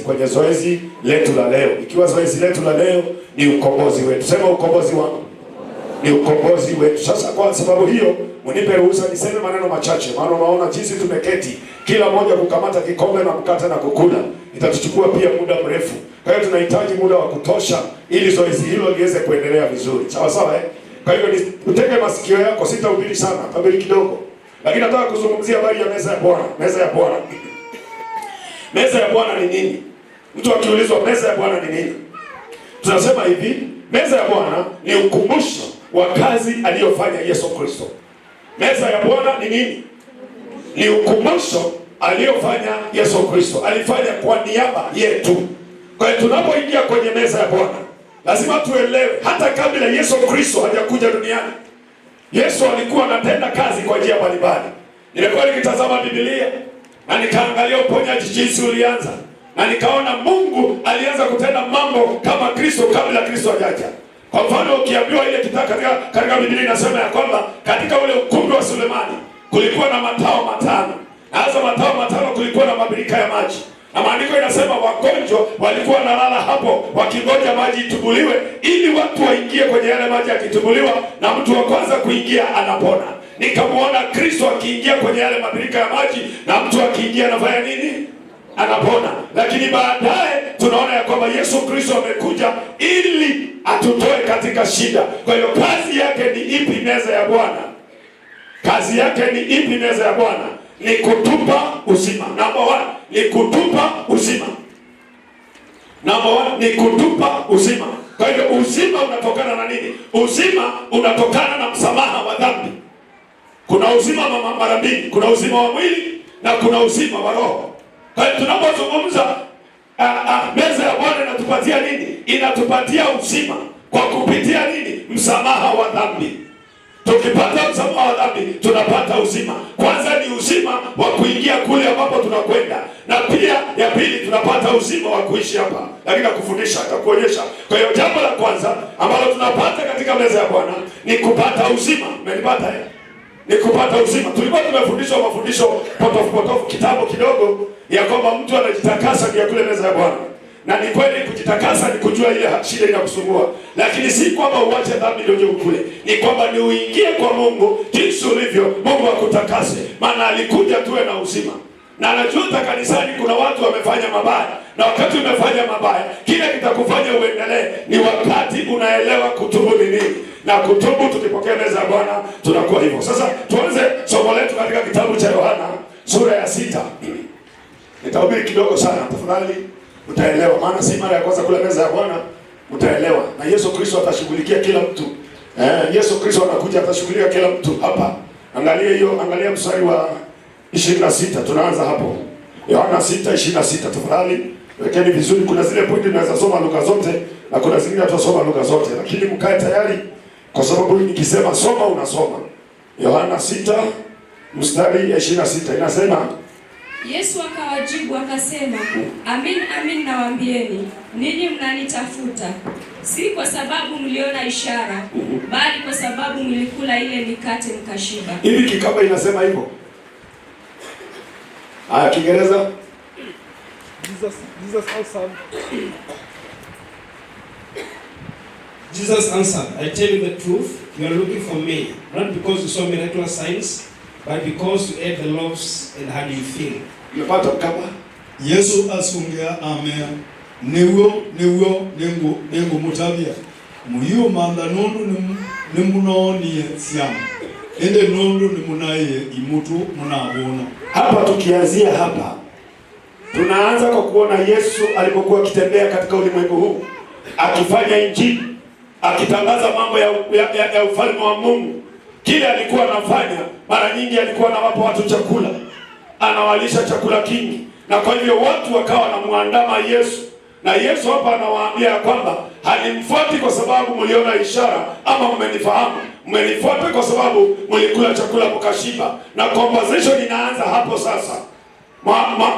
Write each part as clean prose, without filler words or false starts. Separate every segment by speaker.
Speaker 1: Kwenye zoezi letu la leo. Ikiwa zoezi letu la leo ni ukombozi wetu. Sema ukombozi wangu. Ni ukombozi wetu. Sasa kwa sababu hiyo, mnipe ruhusa niseme maneno machache. Maana unaona jinsi tumeketi, kila mmoja kukamata kikombe na kukata na kukula. Itatuchukua pia muda mrefu. Kwa hiyo tunahitaji muda wa kutosha ili zoezi hilo liweze kuendelea vizuri. Sawa sawa eh? Kwa hiyo utege masikio yako, sitahubiri sana, tabiri kidogo. Lakini nataka kuzungumzia habari ya meza ya Bwana. Meza ya Bwana. Meza ya Bwana ni nini? Mtu akiulizwa meza ya Bwana ni nini? Tunasema hivi, meza ya Bwana ni ukumbusho wa kazi aliyofanya Yesu Kristo. Meza ya Bwana ni nini? Ni ukumbusho aliyofanya Yesu Kristo. Alifanya kwa niaba yetu. Kwa hiyo tunapoingia kwenye meza ya Bwana, lazima tuelewe hata kabla Yesu Kristo hajakuja duniani, Yesu alikuwa anatenda kazi kwa njia mbalimbali. Nilikuwa nikitazama Biblia na nikaangalia uponyaji jinsi ulianza, na nikaona Mungu alianza kutenda mambo kama Kristo kabla Kristo hajaja. Kwa mfano, ukiambiwa ile kitabu katika Biblia inasema ya kwamba katika ule ukumbi wa Sulemani kulikuwa na matao matano. Na hazo matao matano kulikuwa na mabirika ya maji. Na maandiko inasema wagonjwa walikuwa wanalala hapo wakingoja maji itubuliwe ili watu waingie kwenye yale maji yakitubuliwa, na mtu wa kwanza kuingia anapona. Nikamuona Kristo akiingia kwenye yale mabirika ya maji, na mtu akiingia anafanya nini? Anapona. Lakini baadaye tunaona ya kwamba Yesu Kristo amekuja ili atutoe katika shida. Kwa hiyo kazi yake ni ipi meza ya Bwana? Kazi yake ni ipi meza ya Bwana? Ni kutupa uzima. Number one, ni kutupa uzima. Number one, ni kutupa uzima. Kwa hiyo uzima unatokana na nini? Uzima unatokana na msamaha wa dhambi. Kuna uzima mara mbili, kuna uzima wa mwili na kuna uzima wa roho. Kwa hiyo tunapozungumza meza ya Bwana inatupatia nini? Inatupatia uzima kwa kupitia nini? Msamaha wa dhambi. Tukipata msamaha wa dhambi tunapata uzima. Kwanza ni uzima wa kuingia kule ambapo tunakwenda, na pia ya pili tunapata uzima wa kuishi hapa. Lakini nakufundisha, nitakuonyesha. Kwa hiyo jambo la kwanza ambalo tunapata katika meza ya Bwana ni kupata uzima. Umenipata ni kupata uzima. Tulikuwa tumefundishwa mafundisho potofu kitabu kidogo ya kwamba mtu anajitakasa kwa kule meza ya Bwana. Na ni kweli kujitakasa ni kujua ile shida inakusumbua. Lakini si kwamba uache dhambi ndio ukule. Ni kwamba ni uingie kwa Mungu jinsi ulivyo, Mungu akutakase. Maana alikuja tuwe na uzima. Na anajua kanisani kuna watu wamefanya mabaya. Na wakati umefanya mabaya, kile kitakufanya uendelee ni wakati unaelewa kutubu ni nini. Na kutubu, tukipokea meza ya Bwana tunakuwa hivyo. Sasa tuanze somo letu katika kitabu cha Yohana sura ya 6. Nitahubiri kidogo sana, tafadhali utaelewa, maana si mara ya kwanza kula meza ya Bwana, utaelewa. Na Yesu Kristo atashughulikia kila mtu. Yesu Kristo anakuja atashughulikia kila mtu hapa. Angalia hiyo, angalia mstari wa 26. Tunaanza hapo. Yohana 6:26. Tafadhali wekeni vizuri, kuna zile pointi tunaweza soma lugha zote na kuna zingine tutasoma lugha zote, lakini mkae tayari kwa sababu nikisema soma unasoma. Yohana 6 mstari 26 inasema,
Speaker 2: Yesu akawajibu akasema, amin amin nawaambieni, ninyi mnanitafuta si kwa sababu mliona ishara, bali kwa sababu mlikula ile mikate mkashiba.
Speaker 1: Hivi kikaba inasema hivyo? Haya, Kiingereza?
Speaker 3: Jesus answered, I tell you the truth, you are looking for me, not because you saw miraculous signs, but because you ate the loaves and had you feel.
Speaker 1: Umepata kama?
Speaker 4: Yesu asungia amen. Niwo nengo mutabia. Muyo manda nondu ni munoni siam. Ende nondu ni munaye imutu munabona.
Speaker 1: Hapa tukianzia hapa, tunaanza kwa kuona Yesu alipokuwa akitembea katika ulimwengu huu, akifanya injili, akitangaza mambo ya ufalme wa Mungu. Kile alikuwa anafanya, mara nyingi alikuwa anawapa watu chakula, anawalisha chakula kingi, na kwa hivyo watu wakawa wanamuandama Yesu. Na Yesu hapa anawaambia kwamba halimfuati kwa sababu mliona ishara ama mmenifahamu, mmenifuata kwa sababu mlikula chakula mkashiba. Na conversation inaanza hapo sasa.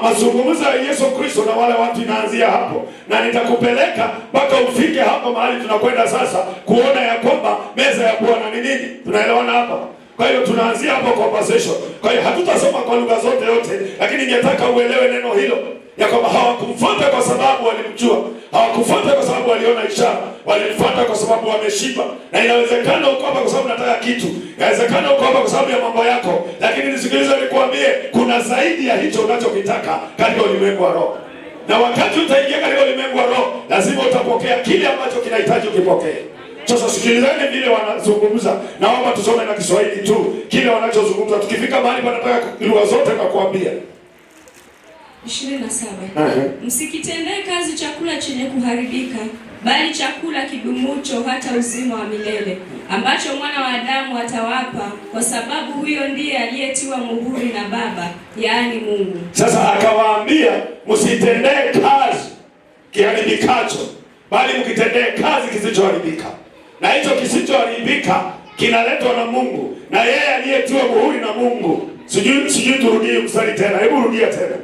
Speaker 1: Mazungumzo ya Yesu Kristo na wale watu inaanzia hapo, na nitakupeleka mpaka ufike hapo mahali tunakwenda sasa kuona ya kwamba meza ya Bwana ni nini. Tunaelewana hapa? Kwa hiyo tunaanzia hapo conversation. Kwa hiyo hatutasoma kwa lugha zote yote, lakini ningetaka uelewe neno hilo. ya kwamba hawakumfuata kwa sababu walimjua, hawakufuata kwa sababu waliona ishara, walimfuata kwa sababu wameshiba. Na inawezekana uko hapa kwa sababu unataka kitu, inawezekana uko hapa kwa sababu ya mambo yako, lakini nisikilize nikwambie, kuna zaidi ya hicho unachokitaka katika ulimwengu wa roho. Na wakati utaingia katika ulimwengu wa roho, lazima utapokea kile ambacho kinahitaji ukipokee. Sasa sikilizeni vile wanazungumza, naomba tusome na Kiswahili tu kile wanachozungumza. Tukifika mahali panataka lugha zote na kuambia
Speaker 2: 27. Msikitendee kazi chakula chenye kuharibika, bali chakula kidumucho hata uzima wa milele, ambacho mwana wa Adamu atawapa, kwa sababu huyo ndiye aliyetiwa muhuri na Baba, yaani Mungu.
Speaker 1: Sasa akawaambia msitendee kazi kiharibikacho, bali mkitendee kazi kisichoharibika. Na hicho kisichoharibika kinaletwa na Mungu, na yeye aliyetiwa muhuri na Mungu. Sijui turudie mstari tena. Hebu rudia tena.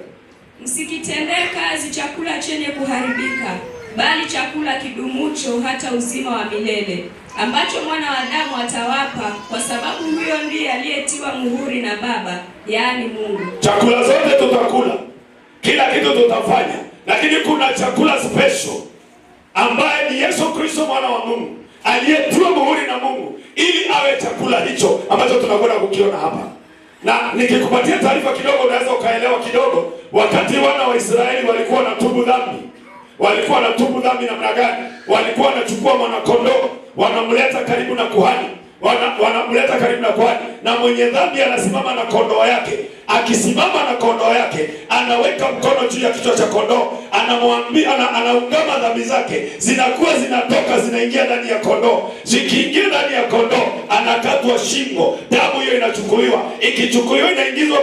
Speaker 2: Msikitendee kazi chakula chenye kuharibika, bali chakula kidumucho hata uzima wa milele, ambacho mwana wa Adamu atawapa, kwa sababu huyo ndiye aliyetiwa muhuri na Baba, yaani Mungu.
Speaker 1: Chakula zote tutakula, kila kitu tutafanya, lakini kuna chakula special ambaye ni Yesu Kristo mwana wa Mungu aliyetiwa muhuri na Mungu, ili awe chakula hicho ambacho tunakwenda kukiona hapa. Na nikikupatia taarifa kidogo, unaweza ukaelewa kidogo. Wakati wana wa Israeli walikuwa wanatubu dhambi, walikuwa wanatubu dhambi namna gani? Walikuwa wanachukua mwanakondoo, wanamleta karibu na kuhani, wanamleta karibu na kuhani, na mwenye dhambi anasimama na kondoo yake. Akisimama na kondoo yake, anaweka mkono juu ya kichwa cha kondoo, anamwambia, anaungama dhambi zake, zinakuwa zinatoka zinaingia ndani ya kondoo. Zikiingia ndani ya kondoo, anakatwa shingo, damu hiyo inachukuliwa, ikichukuliwa inaingizwa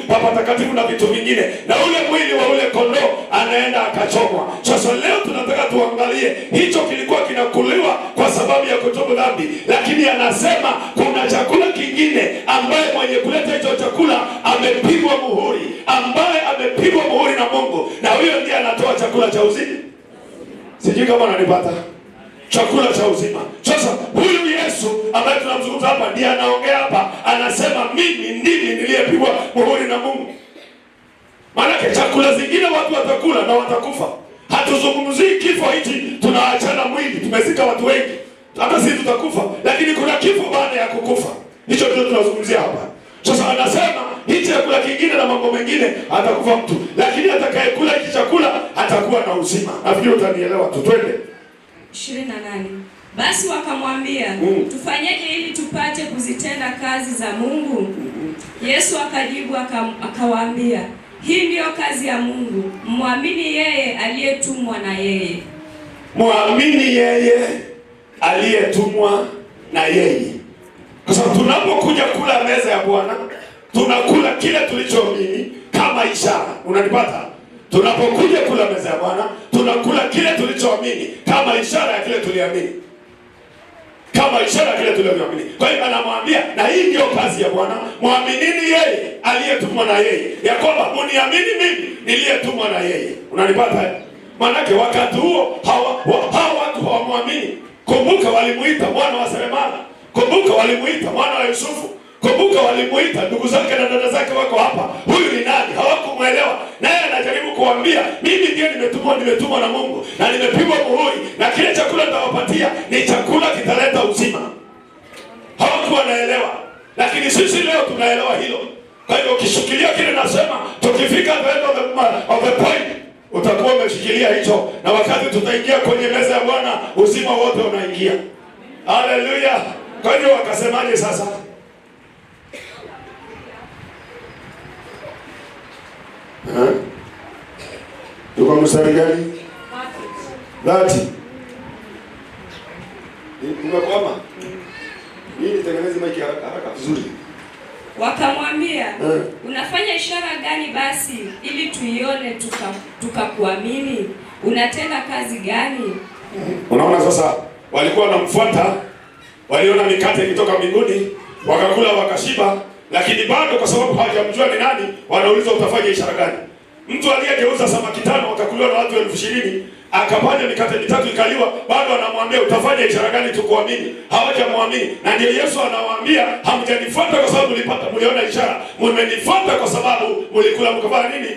Speaker 1: patakatifu na vitu vingine, na ule mwili wa ule kondoo anaenda akachomwa. Sasa leo tunataka tuangalie, hicho kilikuwa kinakuliwa kwa sababu ya kutubu dhambi, lakini anasema kuna chakula kingine ambaye mwenye kuleta hicho chakula amepigwa muhuri, ambaye amepigwa muhuri na Mungu, na huyo ndiye anatoa chakula cha uzima. Sijui kama unanipata. Chakula cha uzima. Sasa huyu Yesu ambaye tunamzungumza hapa ndiye anaongea hapa, anasema mimi ndimi niliyepigwa muhuri na Mungu. Maana chakula zingine watu watakula na watakufa. Hatuzungumzii kifo hichi, tunaachana mwili, tumezika watu wengi, hata sisi tutakufa, lakini kuna kifo baada ya kukufa. Hicho ndio tunazungumzia hapa. Sasa anasema hichi chakula kingine na mambo mengine atakufa mtu, lakini atakayekula hiki chakula atakuwa na uzima. Nafikiri utanielewa tu. Twende
Speaker 2: 28. Basi wakamwambia, tufanyeje ili tupate kuzitenda kazi za Mungu? Yesu akajibu akawaambia, hii ndiyo kazi ya Mungu, muamini yeye aliyetumwa na yeye.
Speaker 1: Muamini yeye aliyetumwa na yeye. Kwa sababu tunapokuja kula meza ya Bwana, tunakula kile tulichoamini kama ishara. Unanipata? Tunapokuja kula meza ya Bwana, tunakula kile tulichoamini kama ishara ya kile tuliamini. Kama ishara ya kile tuliamini. Kwa hiyo anamwambia, na hii ndio kazi ya Bwana, muaminini yeye aliyetumwa na yeye. Ya kwamba muniamini mimi niliyetumwa na yeye. Unanipata? Maanake wakati huo hawa watu hawamwamini. Kumbuka walimuita mwana wa seremala. Kumbuka walimuita mwana wa Yusufu. Kumbuka walimuita ndugu zake na dada zake wako hapa. Huyu ni nani? Hawakumuelewa. Naye anajaribu kuambia, mimi ndiye nimetumwa na Mungu na nimepigwa muhuri, na kile chakula nitawapatia ni chakula kitaleta uzima. Hawakuwa naelewa. Lakini sisi leo tunaelewa hilo. Kwa hivyo ukishikilia kile nasema, tukifika the end of the point, utakuwa umeshikilia hicho, na wakati tutaingia kwenye meza ya Bwana, uzima wote unaingia. Haleluya. Kwa hivyo wakasemaje sasa? Tuko mstari gani? 30. Umekwama? Nini tengeneze maiki haraka vizuri.
Speaker 2: Wakamwambia, unafanya ishara gani basi ili tuione tukakuamini? Unatenda kazi gani?
Speaker 1: Unaona sasa, walikuwa wanamfuata, waliona mikate ikitoka mbinguni, wakakula wakashiba, lakini bado kwa sababu hawajamjua ni nani, wanauliza utafanya ishara gani? Mtu aliyegeuza samaki 5 wakakuliwa na watu 20,000, akapanya mikate 3 ikaliwa, bado anamwambia utafanya ishara gani tukuamini? Hawajamwamini. Na ndio Yesu anawaambia, hamjanifuata kwa sababu mliona ishara, mmenifuata kwa sababu mlikula mkafanya nini?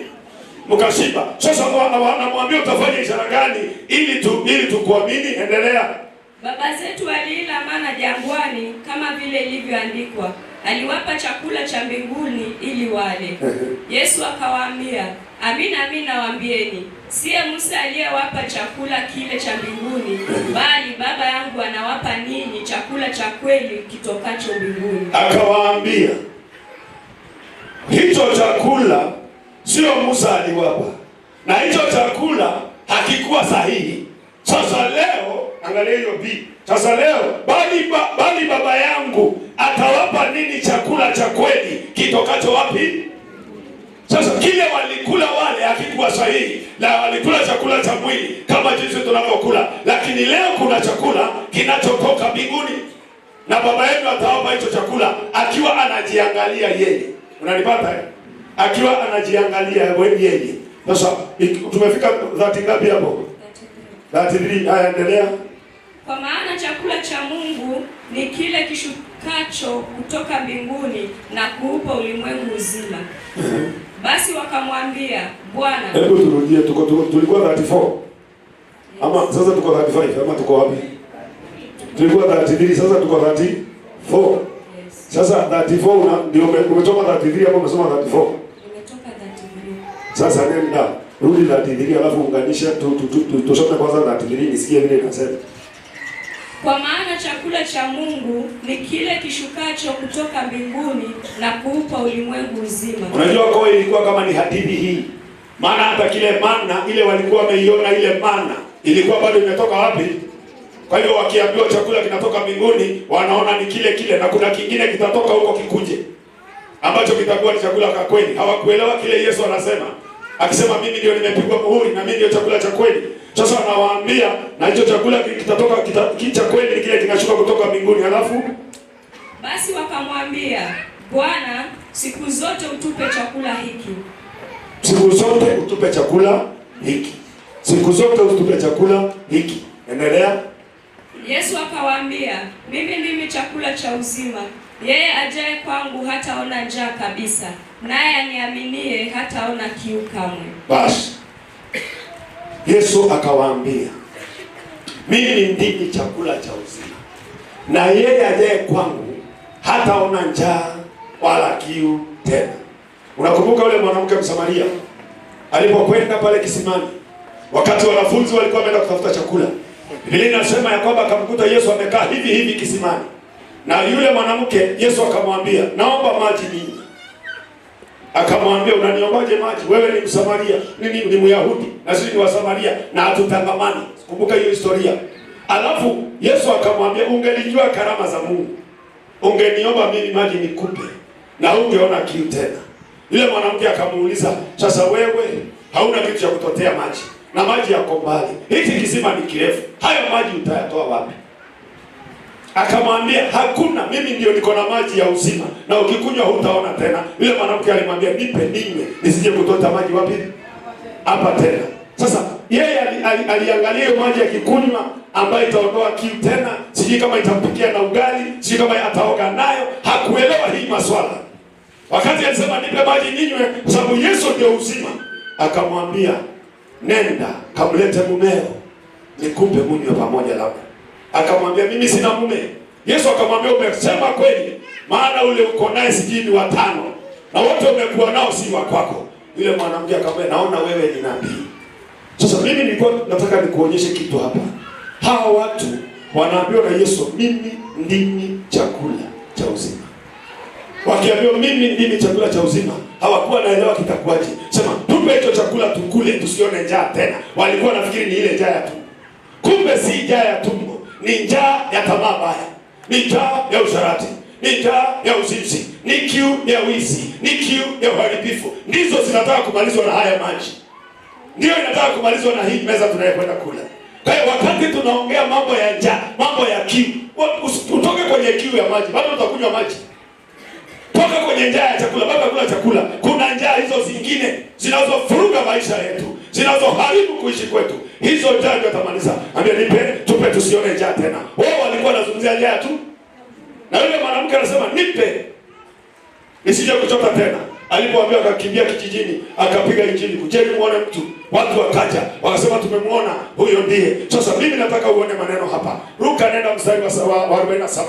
Speaker 1: mkashiba. Sasa anamwambia utafanya ishara gani ili tukuamini? Endelea.
Speaker 2: Baba zetu waliila mana jangwani, kama vile ilivyoandikwa, aliwapa chakula cha mbinguni ili wale. Yesu akawaambia, amina amina nawaambieni, siye Musa aliyewapa chakula kile cha mbinguni, bali Baba yangu anawapa ninyi chakula cha kweli kitokacho mbinguni.
Speaker 1: Akawaambia hicho chakula sio Musa aliwapa, na hicho chakula hakikuwa sahihi. Sasa leo angalia hiyo B. Sasa leo bali Baba yangu atawapa nini chakula cha kweli kitokacho wapi? Sasa kile walikula wale hakikuwa sahihi, na walikula chakula cha mwili kama jinsi tunavyokula, lakini leo kuna chakula kinachotoka mbinguni, na Baba yenu atawapa hicho chakula akiwa anajiangalia yeye. Unanipata? Akiwa anajiangalia yeye. Sasa tumefika 30 ngapi hapo? 33. Haya, endelea.
Speaker 2: Kwa maana chakula cha Mungu ni kile kishukacho kutoka mbinguni na kuupa ulimwengu uzima. Basi wakamwambia, Bwana.
Speaker 1: Hebu turudie, tulikuwa 34. Ama sasa tuko 35 ama tuko wapi? Tulikuwa 33, sasa tuko 34. Sasa 34 ndio umetoka 33 hapo, umesoma 34.
Speaker 2: Nimetoka 33.
Speaker 1: Sasa nenda rudi 33 alafu unganisha tusome kwanza 33 nisikie vile inasema.
Speaker 2: Kwa maana chakula cha Mungu ni kile kishukacho kutoka mbinguni na kuupa ulimwengu uzima.
Speaker 1: Unajua kwa ilikuwa kama ni hadithi hii. Maana hata kile mana ile walikuwa wameiona ile mana ilikuwa bado imetoka wapi? Kwa hiyo wakiambiwa chakula kinatoka mbinguni, wanaona ni kile na kuna kingine kitatoka huko kikuje, ambacho kitakuwa ni chakula kwa kweli. Hawakuelewa kile Yesu anasema. Akisema mimi ndio nimepigwa muhuri na mimi ndio chakula cha kweli. Sasa anawaambia na hicho chakula kitatoka cha kweli kile kinashuka kutoka mbinguni. Halafu
Speaker 2: basi wakamwambia, Bwana, siku zote utupe chakula hiki.
Speaker 1: Siku zote utupe chakula hiki. Siku zote utupe chakula hiki. Endelea.
Speaker 2: Yesu akawaambia, mimi ndimi chakula cha uzima. Yeye ajaye kwangu hataona njaa kabisa, naye aniaminie hataona kiu kamwe.
Speaker 1: Basi Yesu akawaambia, mimi ndimi chakula cha uzima, na yeye ajaye kwangu hataona njaa wala kiu tena. Unakumbuka yule mwanamke Msamaria alipokwenda pale kisimani, wakati wanafunzi walikuwa wameenda kutafuta chakula, Biblia inasema ya kwamba akamkuta Yesu amekaa hivi kisimani, na yule mwanamke Yesu akamwambia, naomba maji ninywe. Akamwambia, unaniombaje maji? Wewe ni Msamaria, ni Myahudi na sisi ni wa Samaria na hatutangamani. Kumbuka hiyo historia. Alafu Yesu akamwambia, ungelijua karama za Mungu, ungeniomba mimi maji nikupe na ungeona kiu tena. Yule mwanamke akamuuliza, sasa wewe hauna kitu cha kutotea maji na maji yako mbali, hiki kisima ni kirefu, hayo maji utayatoa wapi? Akamwambia, hakuna, mimi ndio niko na maji ya uzima na ukikunywa hutaona tena. Yule mwanamke alimwambia, nipe ninywe nisije kutota maji wapi? Hapa tena. Sasa yeye aliangalia hiyo maji akikunywa ambayo itaondoa kiu tena, sijui kama itampikia na ugali, sijui kama ataoga nayo. Hakuelewa hii maswala. Wakati alisema nipe maji ninywe kwa sababu Yesu ndio uzima, akamwambia, nenda kamlete mumeo nikupe munywe pamoja labda. Akamwambia, mimi sina mume. Yesu akamwambia, umesema kweli, maana ule uko naye sijui ni 5 na wote umekuwa nao si wa kwako. Yule mwanamke akamwambia, naona wewe ni nabii. Sasa mimi nilikuwa nataka nikuonyeshe kitu hapa. Hawa watu wanaambiwa na Yesu, mimi ndimi chakula cha uzima. Wakiambiwa mimi ndimi chakula cha uzima, hawakuwa naelewa kitakuwaje. Sema, tupe hicho chakula tukule tusione njaa tena. Walikuwa nafikiri ni ile njaa ya tumbo. Kumbe si njaa ya tumbo, ni njaa ya tamaa mbaya, ni njaa ya usharati, ni njaa ya uzinzi, ni kiu ya wizi, ni kiu ya uharibifu. Ndizo zinataka kumalizwa na haya maji. Ndio inataka kumalizwa na hii meza tunayokwenda kula. Kwa hiyo wakati tunaongea mambo ya njaa, mambo ya kiu, utoke kwenye kiu ya maji, bado utakunywa maji. Toka kwenye njaa ya chakula, bado kula chakula. Kuna njaa hizo zingine zinazofuruga maisha yetu, zinazoharibu kuishi kwetu. Hizo njaa ndio tamaliza. Ambia nipe, tupe tusione njaa tena. Wao walikuwa wanazungumzia njaa tu. Na yule mwanamke anasema nipe nisije kuchota tena. alipoambiwa akakimbia kijijini, akapiga injili, kujeni muone mtu. Watu wakaja, wakasema tumemwona, huyo ndiye. Sasa mimi nataka uone maneno hapa. Luka nenda mstari wa 47.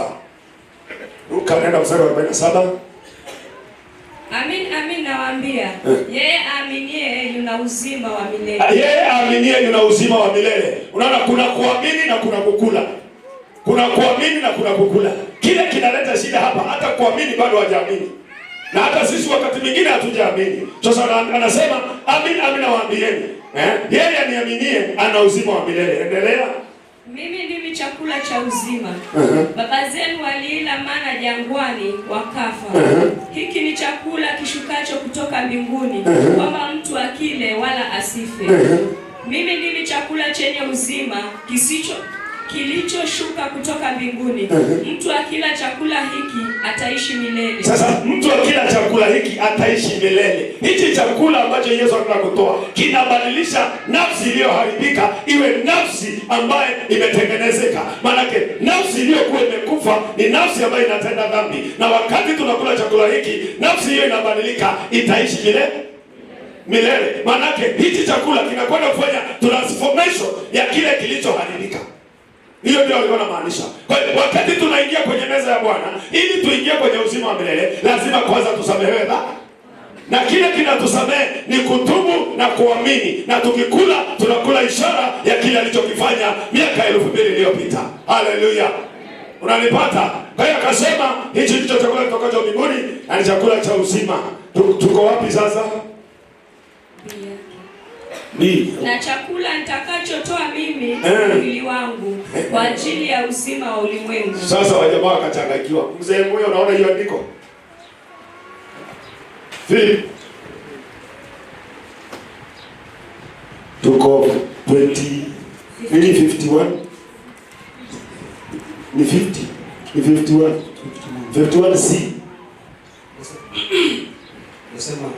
Speaker 1: Luka nenda mstari wa 47.
Speaker 2: Amin, amin nawaambia, yeye aaminie yuna uzima wa milele.
Speaker 1: Yeye aaminie yuna uzima wa milele. Unaona, kuna kuamini na kuna kukula. Kuna kuamini na kuna kukula. Kile kinaleta shida hapa, hata kuamini bado hajaamini. Na hata sisi wakati mwingine hatujaamini. Sasa anasema amin, amin nawaambieni, yeye aniaminie ana uzima wa milele. Endelea.
Speaker 2: Mimi ndimi chakula cha uzima. Baba zenu waliila mana jangwani wakafa. Hiki ni chakula kishukacho kutoka mbinguni, kwamba mtu akile wala asife. Mimi ndimi chakula chenye uzima kilichoshuka kutoka mbinguni. Mtu akila chakula hiki ataishi milele.
Speaker 1: Sasa mtu akila chakula hiki ataishi milele. Hichi chakula ambacho Yesu anataka kutoa kinabadilisha nafsi iliyoharibika iwe nafsi ambayo imetengenezeka. Maanake nafsi iliyokuwa imekufa ni nafsi ambayo inatenda dhambi, na wakati tunakula chakula hiki nafsi hiyo inabadilika, itaishi milele. Maanake hichi chakula kinakwenda kufanya transformation ya kile kilichoharibika. Hiyo ndio alikuwa anamaanisha. Kwa hiyo wakati tunaingia kwenye meza ya Bwana, ili tuingie kwenye uzima wa milele, lazima kwanza tusamehewe dhambi. Na kile kinatusamehe ni kutubu na kuamini. Na tukikula, tunakula ishara ya kile alichokifanya miaka 2000 iliyopita. Haleluya. Unanipata? Kwa hiyo akasema hichi ndicho chakula kutoka mbinguni na ni chakula cha uzima. Tuko wapi sasa?
Speaker 2: Na chakula nitakachotoa mimi mwili wangu kwa ajili ya uzima wa ulimwengu.
Speaker 1: Sasa wajamaa wakachanganyikiwa. Mzee mmoja, unaona hiyo andiko? Tuko 51 ni 50 ni 51 C.
Speaker 3: Nasema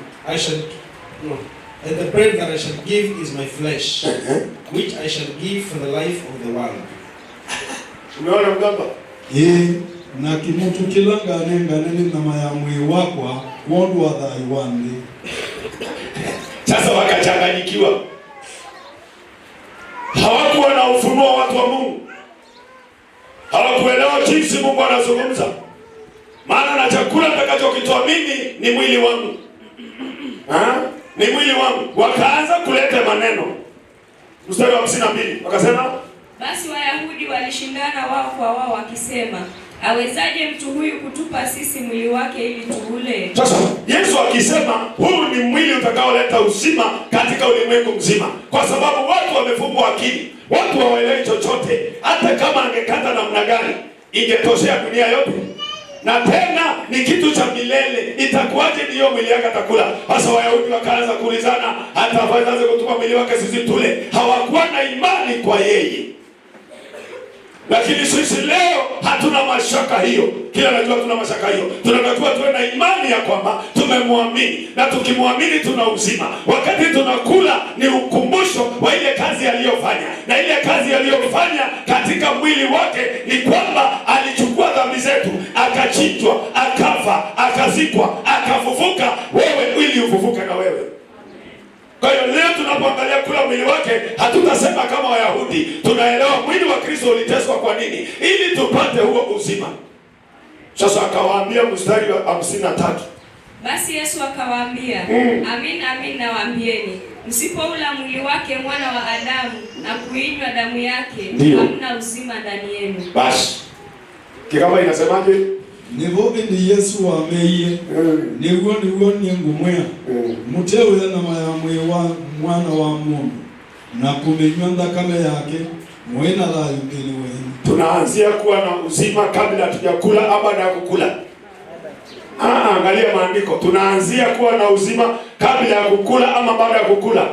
Speaker 3: and the bread that I shall give is my flesh, which I shall give for the life of the world.
Speaker 1: Umeona mgamba?
Speaker 4: Na kimutu kilangane ngane na mayamwe wakwa wondu wa thai wandi.
Speaker 1: Sasa wakachanganyikiwa. Hawakuwa na ufunuo watu wa Mungu. Hawakuelewa jinsi Mungu anazungumza. Maana na chakula nitakachokitoa mimi ni mwili wangu. Ni mwili wangu. Wakaanza kuleta maneno. Mstari wa 52 wakasema,
Speaker 2: basi Wayahudi walishindana wao kwa wao wakisema, awezaje mtu huyu kutupa sisi mwili wake ili tuule?
Speaker 1: Sasa Yesu akisema huu ni mwili utakaoleta uzima katika ulimwengu mzima, kwa sababu watu wamefumbwa akili, watu hawaelewi chochote. Hata kama angekata namna gani ingetoshea dunia yote, na tena ni kitu cha milele. Itakuwaje ndiyo mwili yake atakula? Sasa Wayahudi wakaanza kuulizana, hata afazaje kutupa mwili wake sisi tule? Hawakuwa na imani kwa yeye. Lakini sisi leo hatuna mashaka hiyo. Kila najua tuna mashaka hiyo. Tunatakiwa tuwe na imani ya kwamba tumemwamini, na tukimwamini tuna uzima. Wakati tunakula ni ukumbusho wa ile kazi aliyofanya, na ile kazi aliyofanya katika mwili wake ni kwamba alichukua dhambi zetu, akachinjwa, akafa, akazikwa, akafufuka, wewe ili ufufuke na wewe. Kwa hiyo leo tunapoangalia kula mwili wake, hatutasema kama Wayahudi. Tunaelewa mwili wa Kristo uliteswa kwa nini? Ili tupate huo uzima. Sasa akawaambia mstari wa 53.
Speaker 2: Basi Yesu akawaambia, amin, amin nawaambieni, msipoula mwili wake mwana wa Adamu na kuinywa damu yake, hamna uzima ndani yenu.
Speaker 1: Basi kikaba inasemaje?
Speaker 4: Nivo ndi Yesu wameye niwo ni ngumwea mutewe na mayamwe wa mwana wa Mungu na kumenywa ndakame yake mwena la yungeni wenu.
Speaker 1: Tunaanzia kuwa na uzima kabla hatujakula ama baada ya kukula? Angalia maandiko. Tunaanzia kuwa na uzima kabla ya kukula ama baada ya kukula?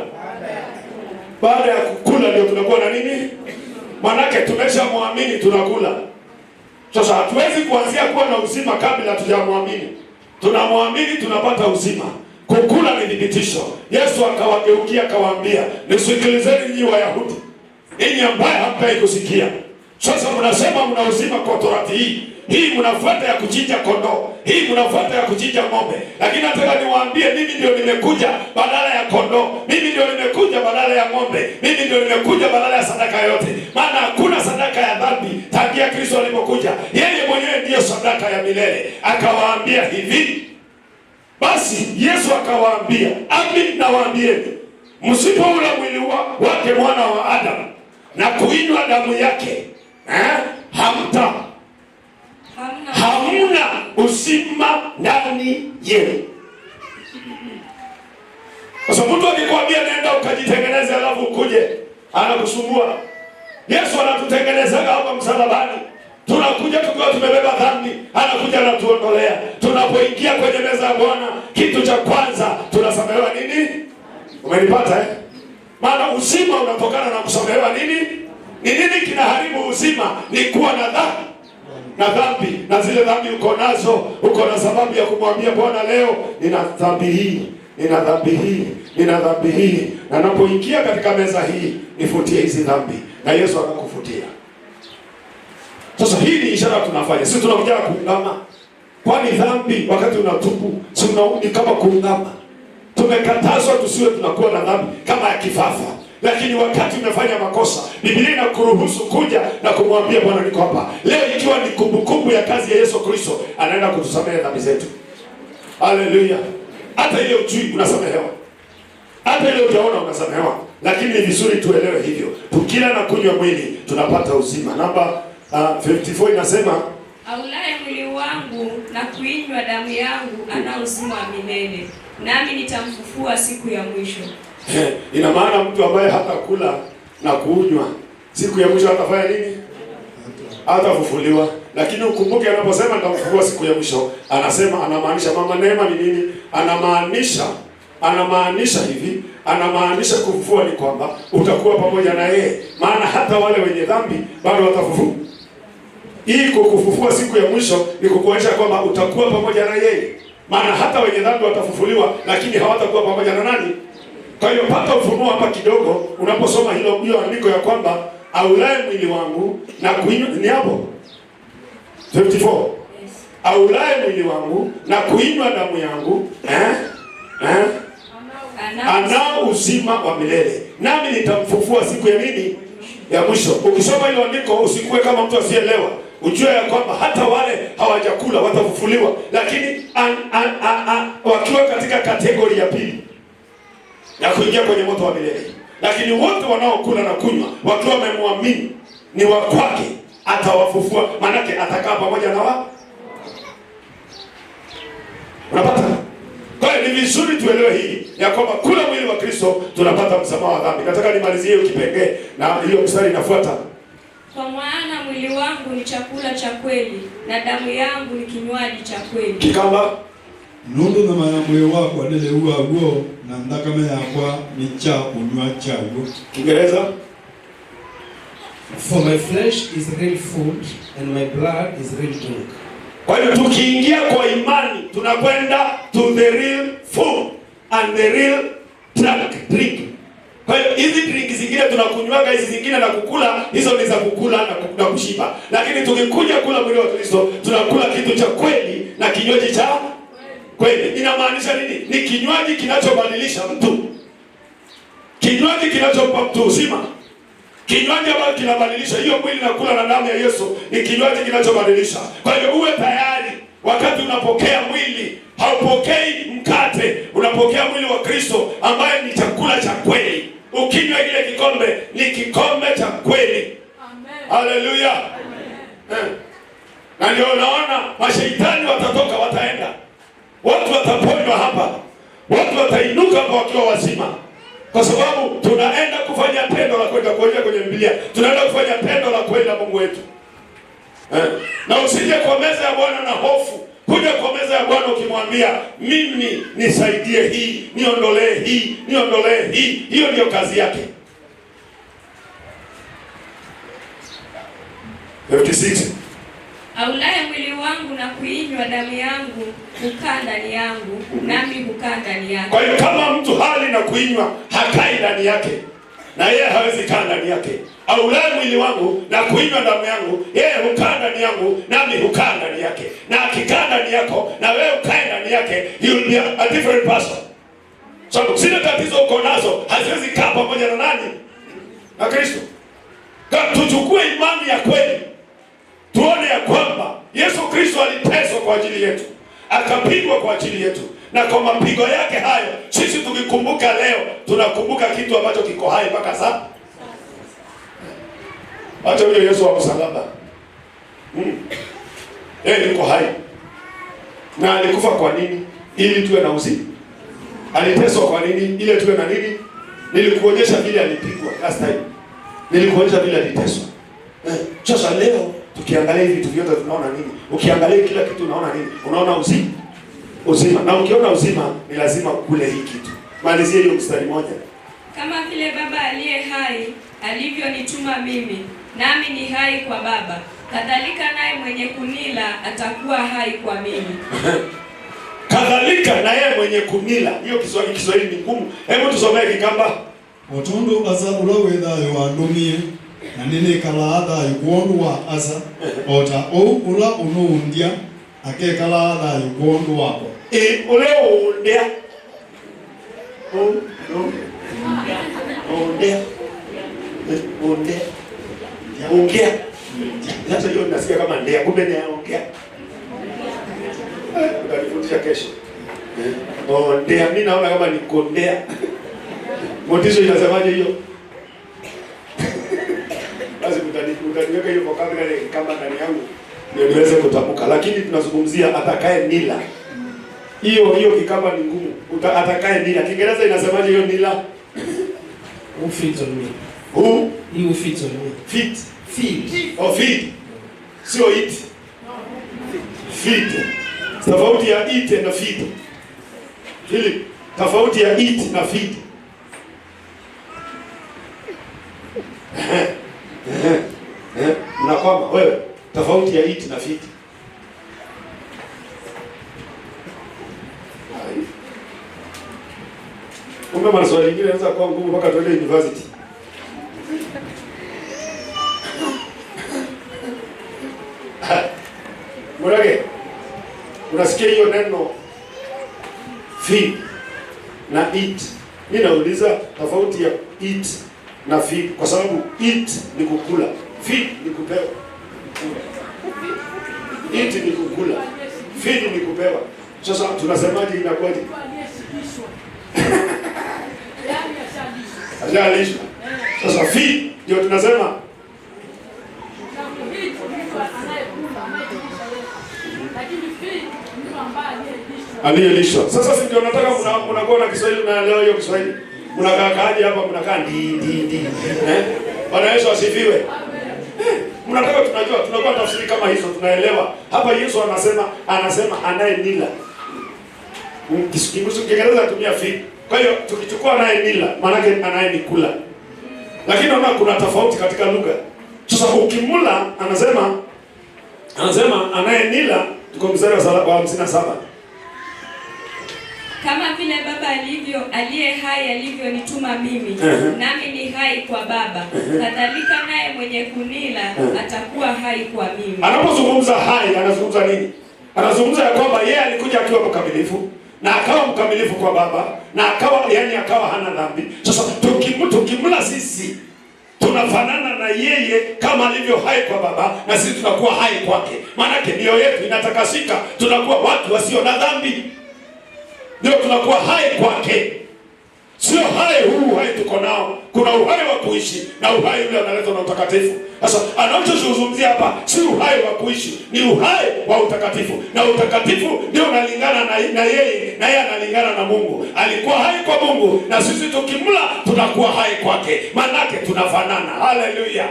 Speaker 1: Baada ya kukula ndio tunakuwa na nini? Manake tumeshamwamini tunakula. Sasa hatuwezi kuanzia kuwa na uzima kabla hatujamwamini. Tunamwamini tunapata uzima. Kukula ni thibitisho. Yesu akawageukia akawaambia, nisikilizeni nyinyi Wayahudi, ninyi ambaye hamtaki kusikia. Sasa mnasema mna uzima kwa torati hii. Hii mnafuata ya kuchinja kondoo. Hii mnafuata ya kuchinja ng'ombe. Lakini nataka niwaambie, mimi ndio nimekuja badala ya kondoo. Mimi ndio nimekuja badala ya ng'ombe. Mimi ndio nimekuja badala ya sadaka yote. Maana hakuna sadaka ya dhambi tangia Kristo alipokuja. Yeye mwenyewe ndiyo sadaka ya milele. Akawaambia hivi. Basi Yesu akawaambia, amin nawaambieni, msipoula mwili wake mwana wa Adamu na kuinywa damu yake, hamna uzima ndani yenu. Sasa mtu akikwambia nenda ukajitengeneze alafu ukuje, anakusumbua. Yesu anatutengenezaga hapa msalabani. Tunakuja tukiwa tumebeba dhambi, anakuja anatuondolea. Tunapoingia kwenye meza ya Bwana, kitu cha kwanza tunasamehewa nini? Umenipata eh? Maana uzima unatokana na kusamehewa nini? Ni nini kinaharibu uzima? Ni kuwa na dhambi. Na zile dhambi uko nazo, uko na sababu ya kumwambia Bwana, leo nina dhambi hii, nina dhambi hii, nina dhambi hii. Na napoingia katika meza hii, nifutie hizi dhambi. Na Yesu akakufutia. Sasa hii ni ishara tunafanya. Sisi tunakuja kuungama. Kwani dhambi wakati unatubu, si unauni kama kuungama. Tumekatazwa tusiwe tunakuwa na dhambi kama ya kifafa. Lakini wakati umefanya makosa, Biblia inakuruhusu kuja na kumwambia Bwana, niko hapa. Leo ikiwa ni kumbukumbu ya kazi ya Yesu Kristo, anaenda kutusamehe dhambi zetu. Haleluya. Hata ile ujui unasamehewa. Hata ile utaona unasamehewa. Lakini ni vizuri tuelewe hivyo. Tukila na kunywa mwili, tunapata uzima. Namba 54 inasema,
Speaker 2: aulaye mwili wangu na kuinywa damu yangu ana uzima wa milele, nami nitamfufua siku ya mwisho.
Speaker 1: Ina maana mtu ambaye hatakula na kunywa siku ya mwisho atafanya nini? Hatafufuliwa. Lakini ukumbuke anaposema nitamfufua siku ya mwisho, anamaanisha mama Neema ni nini? Anamaanisha hivi, anamaanisha kufufua ni kwamba utakuwa pamoja na yeye. Maana hata wale wenye dhambi bado watafufuka. Hii kukufufua siku ya mwisho ni kukuonyesha kwamba utakuwa pamoja na yeye. Maana hata wenye dhambi watafufuliwa, lakini hawatakuwa pamoja na nani? Kwa hiyo pata ufunuo hapa kidogo unaposoma hiyo andiko ya kwamba aulaye mwili wangu na kuinywa, ni hapo 54. Yes. Aulaye mwili wangu na kuinywa damu yangu anao uzima wa milele, nami nitamfufua siku ya nini? Ya mwisho. Ukisoma hilo andiko usikue kama mtu asielewa. Ujue ya kwamba hata wale hawajakula watafufuliwa, lakini wakiwa katika kategori ya pili ya kuingia kwenye moto wa milele. Lakini wote wanaokula na kunywa wakiwa wamemwamini ni wa kwake, atawafufua. Manake atakaa pamoja na wao. Unapata? Kwa hiyo ni vizuri tuelewe hii ya kwamba kula mwili wa Kristo tunapata msamaha wa dhambi. Nataka nimalizie hiyo kipengee na hiyo mstari inafuata.
Speaker 2: Kwa maana mwili wangu ni chakula cha kweli na damu yangu ni kinywaji cha kweli.
Speaker 1: Kikamba
Speaker 4: nundu nyama ya mwili wako ndele uaguo na ndakame yakwa ni cha unywa chaguo.
Speaker 1: Kiingereza,
Speaker 3: for my flesh is real food and my blood is real drink.
Speaker 1: Kwa hiyo tukiingia kwa imani tunakwenda to the real food and the real drink. Kwa hiyo hizi drink zingine tunakunywaga, hizi zingine na kukula, hizo ni za kukula na kushiba. Lakini tukikuja kula mwili wa Kristo tunakula kitu cha kweli na kinywaji cha kweli. Inamaanisha nini? Ni kinywaji kinachobadilisha mtu. Kinywaji kinachompa mtu uzima. Kinywaji ambacho kinabadilisha hiyo mwili na kula na damu ya Yesu ni kinywaji kinachobadilisha. Kwa hiyo uwe tayari wakati unapokea mwili, haupokei mkate, unapokea mwili wa Kristo ambaye ni chakula cha kweli. Ukinywa ile kikombe ni kikombe cha kweli. Amen. Haleluya. Amen. Na ndio unaona mashaitani watatoka, wataenda. Watu wataponywa hapa. Watu watainuka hapa wakiwa wazima. Kwa sababu tunaenda kufanya tendo la kwenda kuonyesha kwenye Biblia. Tunaenda kufanya tendo la kwenda Mungu wetu. Na usije kwa meza ya Bwana na hofu. Kuja kwa meza ya Bwana ukimwambia mimi nisaidie hii, niondolee hii, niondolee hii. Hiyo ndio kazi yake. 56.
Speaker 2: Aulaye mwili wangu na kuinywa damu yangu hukaa ndani yangu, nami hukaa ndani yake.
Speaker 1: Kwa hiyo kama mtu hali na kuinywa hakai ndani yake, na yeye hawezi kaa ndani yake. Aulaye mwili wangu na kuinywa damu yangu, yeye hukaa ndani yangu, nami hukaa ndani yake. Na akikaa ndani yako na wewe ukae ndani yake, you will be a different person. Sababu zile tatizo uko nazo haziwezi kaa pamoja na nani? Na Kristo. Tuchukue imani ya kweli, tuone ya kwamba Yesu Kristo aliteswa kwa ajili yetu, akapigwa kwa ajili yetu, na kwa mapigo yake hayo sisi tukikumbuka leo, tunakumbuka kitu ambacho kiko hai mpaka sasa. Hata huyo Yesu wa msalaba, yeye yuko hai. Na alikufa kwa nini? Ili tuwe na uzima. Aliteswa kwa nini? Ili tuwe na nini? Nilikuonyesha vile alipigwa last time. Nilikuonyesha vile aliteswa. Sasa leo tukiangalia hivi vitu vyote tunaona nini? Ukiangalia kila kitu unaona nini? Unaona uzima. Uzima. Na ukiona uzima ni lazima kule hii kitu. Malizie hiyo mstari moja.
Speaker 2: Kama vile Baba aliye hai alivyonituma mimi, nami ni hai kwa Baba, kadhalika naye mwenye kunila atakuwa hai kwa mimi.
Speaker 1: Kadhalika na yeye mwenye kunila. Hiyo Kiswahili ni ngumu. Hebu tusomee Kikamba.
Speaker 4: Otundu asa ula wethayo wandumie na nini kala athayo kuondu wa asa ota ou ula unuundia ake kala athayo kuondu wako.
Speaker 1: Ule uundia. Ongea. Sasa hiyo nasikia kama ndia, kumbe ni ongea. Utanifundisha kesho. Ndia, mimi naona kama ni kondea. Motisho inasemaje hiyo? Basi mtaniweka hiyo vocabulary kama ndani yangu ndio niweze kutamka, lakini tunazungumzia atakaye nila. Hiyo Kikamba ni ngumu. Atakaye nila. Kiingereza inasemaje hiyo nila?
Speaker 3: Who feeds on me?
Speaker 1: Who?
Speaker 3: He who feeds on me.
Speaker 1: Feed.
Speaker 3: Feed.
Speaker 1: Oh, feed. Sio eat. Feed. Tofauti ya eat na feed. Hili tofauti ya eat na feed. Mnakwama wewe, tofauti ya eat na feed. Kumbe maswali mengine yanaweza kuwa ngumu mpaka tuende university. Murage, unasikia hiyo neno feed na eat. Mimi nauliza tofauti ya eat na feed, kwa sababu eat ni kukula, feed ni kupewa. Eat ni kukula, feed ni kupewa. Sasa tunasemaje, inakuwaje? Ajalishwa. Sasa feed ndio tunasema aliyelishwa. Sasa si ndio nataka mnakuwa na Kiswahili, unaelewa hiyo Kiswahili. Mnakaaje hapa, mnakaa ndi. Bwana Yesu asifiwe. Mnataka tunajua, tunakuwa tafsiri kama hizo tunaelewa. Hapa Yesu anasema anayenila. Kiingereza tumia feed. Kwa hiyo tukichukua anayenila maana yake anayenikula. Lakini unaona kuna tofauti katika lugha. Sasa ukimula anasema anayenila, tuko mstari wa 57.
Speaker 2: Kama vile Baba aliye hai alivyonituma mimi, nami ni hai kwa Baba, kadhalika naye mwenye kunila atakuwa hai kwa mimi. Anapozungumza hai
Speaker 1: anazungumza nini? Anazungumza ya kwamba yeye alikuja akiwa mkamilifu na akawa mkamilifu kwa Baba na akawa hana dhambi. Sasa tukimla sisi tunafanana na yeye kama alivyo hai kwa Baba, na sisi tunakuwa hai kwake. Maana yake mioyo yetu inatakasika, tunakuwa watu wasio na dhambi. Ndio tunakuwa hai kwake. Sio hai huu hai tuko nao. Kuna uhai wa kuishi na uhai ule unaletwa na utakatifu. Sasa anachozungumzia hapa si uhai wa kuishi, ni uhai wa utakatifu. Na utakatifu ndio unalingana na yeye, na yeye analingana na Mungu. Alikuwa hai kwa Mungu, na sisi tukimla tunakuwa hai kwake. Manake tunafanana. Haleluya.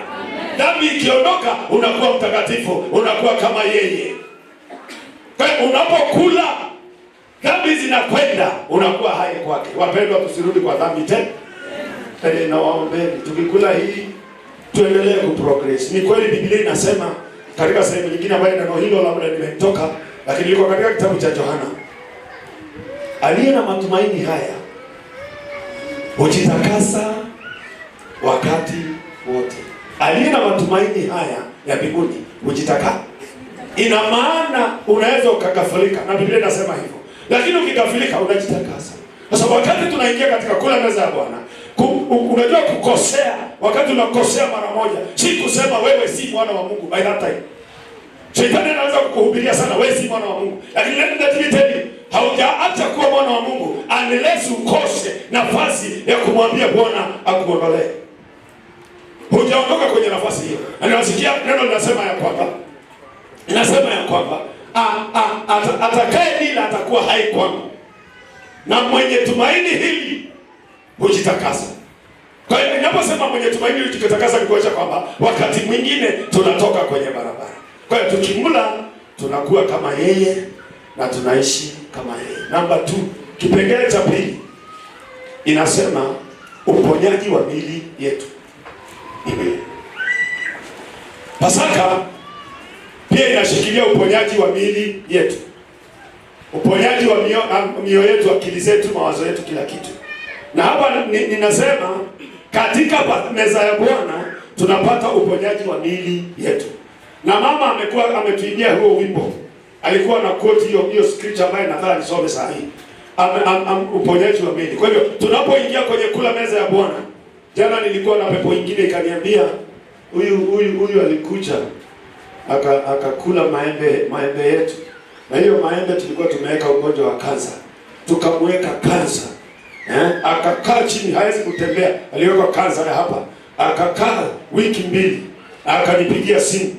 Speaker 1: Dhambi ikiondoka unakuwa mtakatifu, unakuwa kama yeye. Kwa hiyo unapokula dhambi zinakwenda, unakuwa hai kwake. Wapendwa, tusirudi kwa dhambi tena. Na waombeni tukikula hii tuendelee kuprogress. Ni kweli Biblia inasema katika sehemu nyingine ambayo neno hilo labda limetoka, lakini liko katika kitabu cha Yohana. Aliye na matumaini haya hujitakasa wakati wote. Aliye na matumaini haya ya mbinguni hujitaka. Ina maana unaweza ukakafirika, na Biblia inasema hivyo, lakini ukikafirika unajitakasa. Sasa wakati tunaingia katika kula meza ya Bwana, unajua kukosea, wakati unakosea mara moja, si kusema wewe si mwana wa Mungu. By that time Shetani anaweza kukuhubiria sana wewe si mwana wa Mungu, lakini let me tell you, haujaacha kuwa mwana wa Mungu unless ukose nafasi ya kumwambia Bwana akuondolee. Hujaondoka kwenye nafasi hiyo. Na ninasikia neno linasema ya kwamba atakaye nila atakuwa hai kwangu, na mwenye tumaini hili hujitakasa. Kwa hiyo ninaposema mwenye tumaini hili hujitakasa, ni kuonyesha kwamba wakati mwingine tunatoka kwenye barabara. Kwa hiyo tukimla tunakuwa kama yeye na tunaishi kama yeye. Namba 2, kipengele cha pili inasema uponyaji wa miili yetu. Pasaka pia inashikilia uponyaji wa miili yetu, uponyaji wa mioyo yetu, akili zetu, mawazo yetu, kila kitu. Na hapa ninasema katika meza ya Bwana tunapata uponyaji wa miili yetu. Na mama amekuwa ametuimbia huo wimbo, alikuwa na quote hiyo scripture ambayo nadhani nisome saa hii, uponyaji wa miili. Kwa hivyo tunapoingia kwenye kula meza ya Bwana, jana nilikuwa na pepo nyingine ikaniambia huyu alikuja akakula maembe yetu, na hiyo maembe tulikuwa tumeweka ugonjwa wa kansa, tukamweka kansa, akakaa chini, hawezi kutembea, aliweka kansa ya hapa, akakaa wiki 2, akanipigia simu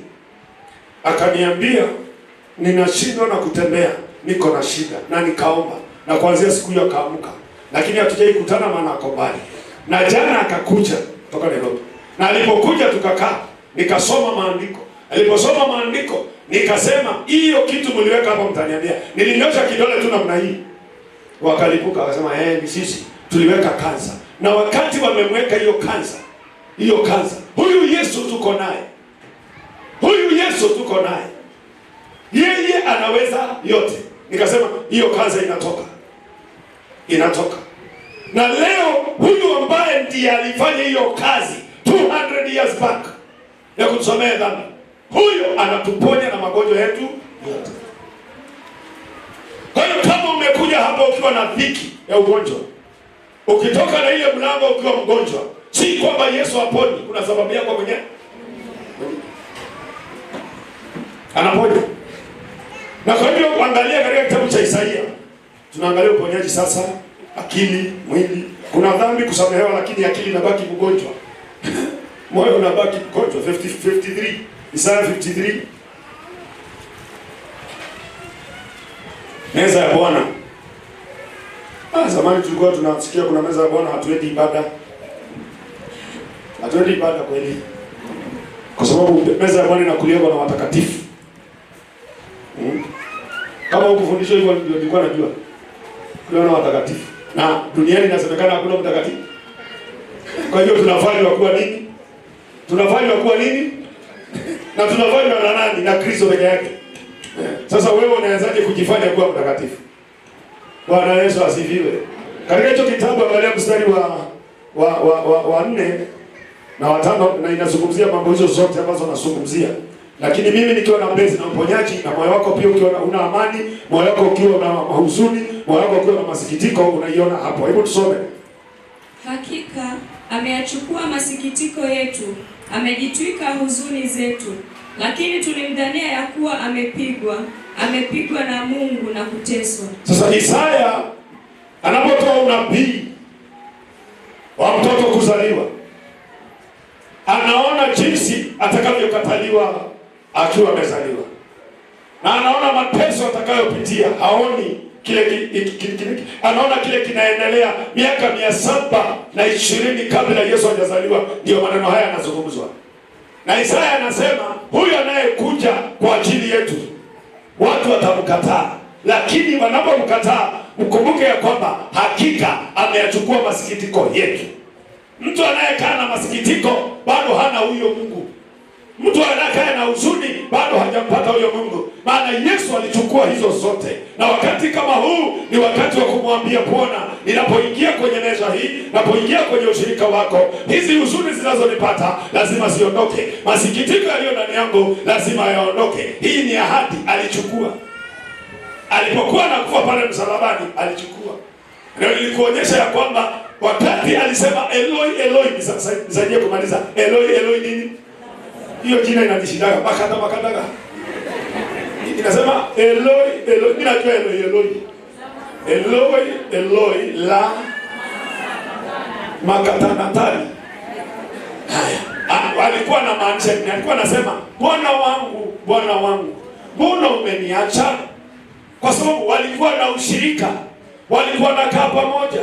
Speaker 1: akaniambia ninashindwa na kutembea, niko na shida, na nikaomba, na kuanzia siku hiyo akaamka, lakini hatujai kutana maana ako mbali. Na jana akakuja kutoka Nairobi, na alipokuja tukakaa, nikasoma maandiko. Aliposoma maandiko nikasema hiyo kitu mliweka hapa mtaniambia. Nilinyosha kidole tu namna hii, wakalipuka wakasema ni sisi tuliweka kansa. Na wakati wamemweka hiyo kansa, huyu Yesu tuko naye, yeye anaweza yote. Nikasema hiyo kansa inatoka. Na leo huyu ambaye ndiye alifanya hiyo kazi 200 years back ya kutusomea dhambi, huyo anatuponya na magonjwa yetu yote. Kwa hiyo kama umekuja hapa ukiwa na dhiki ya ugonjwa, ukitoka na ile mlango ukiwa mgonjwa, si kwamba Yesu haponi, kuna sababu yako mwenyewe. Anaponya. Na kwa hivyo angalia katika kitabu cha Isaia, tunaangalia uponyaji sasa, akili, mwili. Kuna dhambi kusamehewa, lakini akili inabaki mgonjwa. Moyo unabaki mgonjwa. 53, Isaya 53. Meza ya Bwana. Zamani tulikuwa tunasikia kuna meza ya Bwana, hatuendi ibada. Hatuendi ibada kweli. Kwa sababu meza ya Bwana inakuliwa na watakatifu. Kama ukufundishwa hivyo ndio nilikuwa najua. Kuliwa na watakatifu. Na duniani inasemekana hakuna mtakatifu. Kwa hiyo tunafanywa kuwa nini? Na tunafanywa na nani? Na Kristo peke yake. Sasa wewe unawezaje kujifanya kuwa mtakatifu? Bwana Yesu asifiwe. Katika hicho kitabu angalia mstari wa 4 na 5, na inazungumzia mambo hizo zote ambazo nazungumzia. Lakini mimi nikiwa na mpenzi na mponyaji, na moyo wako pia ukiwa una amani, moyo wako ukiwa na huzuni, moyo wako ukiwa na masikitiko, unaiona hapo. Hebu tusome.
Speaker 2: Hakika ameyachukua masikitiko yetu, amejitwika huzuni zetu. Lakini tulimdhania ya kuwa amepigwa na Mungu na kuteswa.
Speaker 1: Sasa Isaya anapotoa unabii wa mtoto kuzaliwa, anaona jinsi atakavyokataliwa akiwa amezaliwa, na anaona mateso atakayopitia. Haoni anaona kile kinaendelea miaka 720 kabla Yesu hajazaliwa. Ndio maneno haya yanazungumzwa. Na Isaya anasema huyu anayekuja kwa ajili yetu watu watamkataa, lakini wanapomkataa mkumbuke ya kwamba hakika ameyachukua masikitiko yetu. Mtu anayekaa na masikitiko bado hana huyo Mungu. Mtu anakaa na huzuni bado hajampata huyo Mungu, maana Yesu alichukua hizo zote. Na wakati kama huu ni wakati wa kumwambia Bwana, ninapoingia kwenye meza hii, napoingia kwenye ushirika wako, hizi huzuni zinazonipata lazima ziondoke, masikitiko yaliyo ndani yangu lazima yaondoke. Hii ni ahadi alichukua. Alipokuwa anakufa pale msalabani alichukua. Ndio nilikuonyesha ya kwamba wakati alisema Eloi Eloi, nisaidie kumaliza. Eloi Eloi nini? Hiyo jina inanishindaga makadaga. Inasema Eloi Eloi, mimi najua Eloi Eloi. Eloi Eloi la makatanatari. Haya, alikuwa na maanisha, alikuwa anasema Bwana wangu, Bwana wangu, mbona umeniacha? Kwa sababu walikuwa na ushirika, walikuwa nakaa pamoja,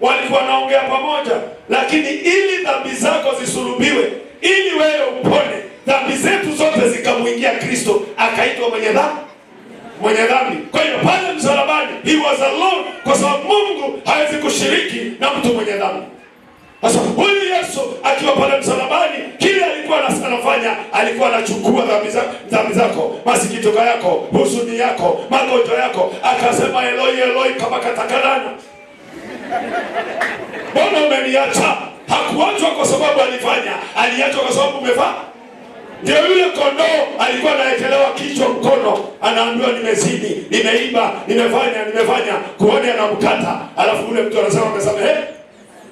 Speaker 1: walikuwa naongea pamoja, lakini ili dhambi zako zisulubiwe, ili wewe upone, dhambi zetu zote zikamuingia Kristo, akaitwa mwenye dhambi. Kwa hiyo pale msalabani he was alone, kwa sababu Mungu hawezi kushiriki na mtu mwenye dhambi. Sasa huyu Yesu akiwa pale msalabani, kile alikuwa anafanya, alikuwa anachukua dhambi zako, masikitiko yako, huzuni yako, magonjwa yako, akasema Eloi Eloi kama katakalana, mbona umeniacha? Hakuachwa kwa sababu alifanya, aliachwa kwa sababu umefanya. Ndio yule kondoo alikuwa anaekelewa kichwa mkono, anaambiwa nimezini, nimeiba, nimefanya, kuone anamkata, alafu ule mtu anasema amesamehe.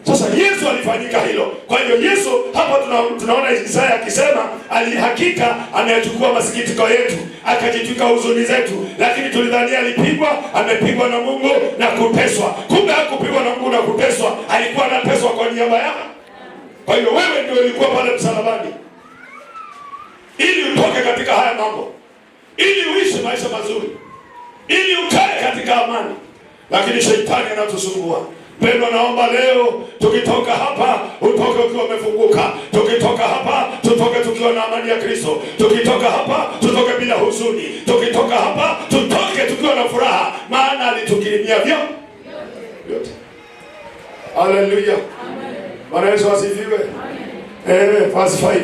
Speaker 1: Sasa Yesu alifanyika hilo. Kwa hiyo Yesu hapa tunaona Isaya akisema alihakika ameyachukua masikitiko yetu, akajitwika huzuni zetu, lakini tulidhania alipigwa, amepigwa na Mungu na kuteswa. Kumbe hakupigwa na Mungu na kuteswa, alikuwa anateswa kwa niaba yako. Kwa hiyo wewe ndio ulikuwa pale msalabani ili utoke katika haya mambo, ili uishi maisha mazuri, ili ukae katika amani. Lakini shetani anatusumbua. Mpendwa, naomba leo tukitoka hapa utoke ukiwa umefunguka. Tukitoka hapa tutoke tukiwa na amani ya Kristo. Tukitoka hapa tutoke bila huzuni. Tukitoka hapa tutoke tukiwa na furaha, maana alitukirimia vyote. Haleluya. Bwana Yesu asifiwe. Verse 5.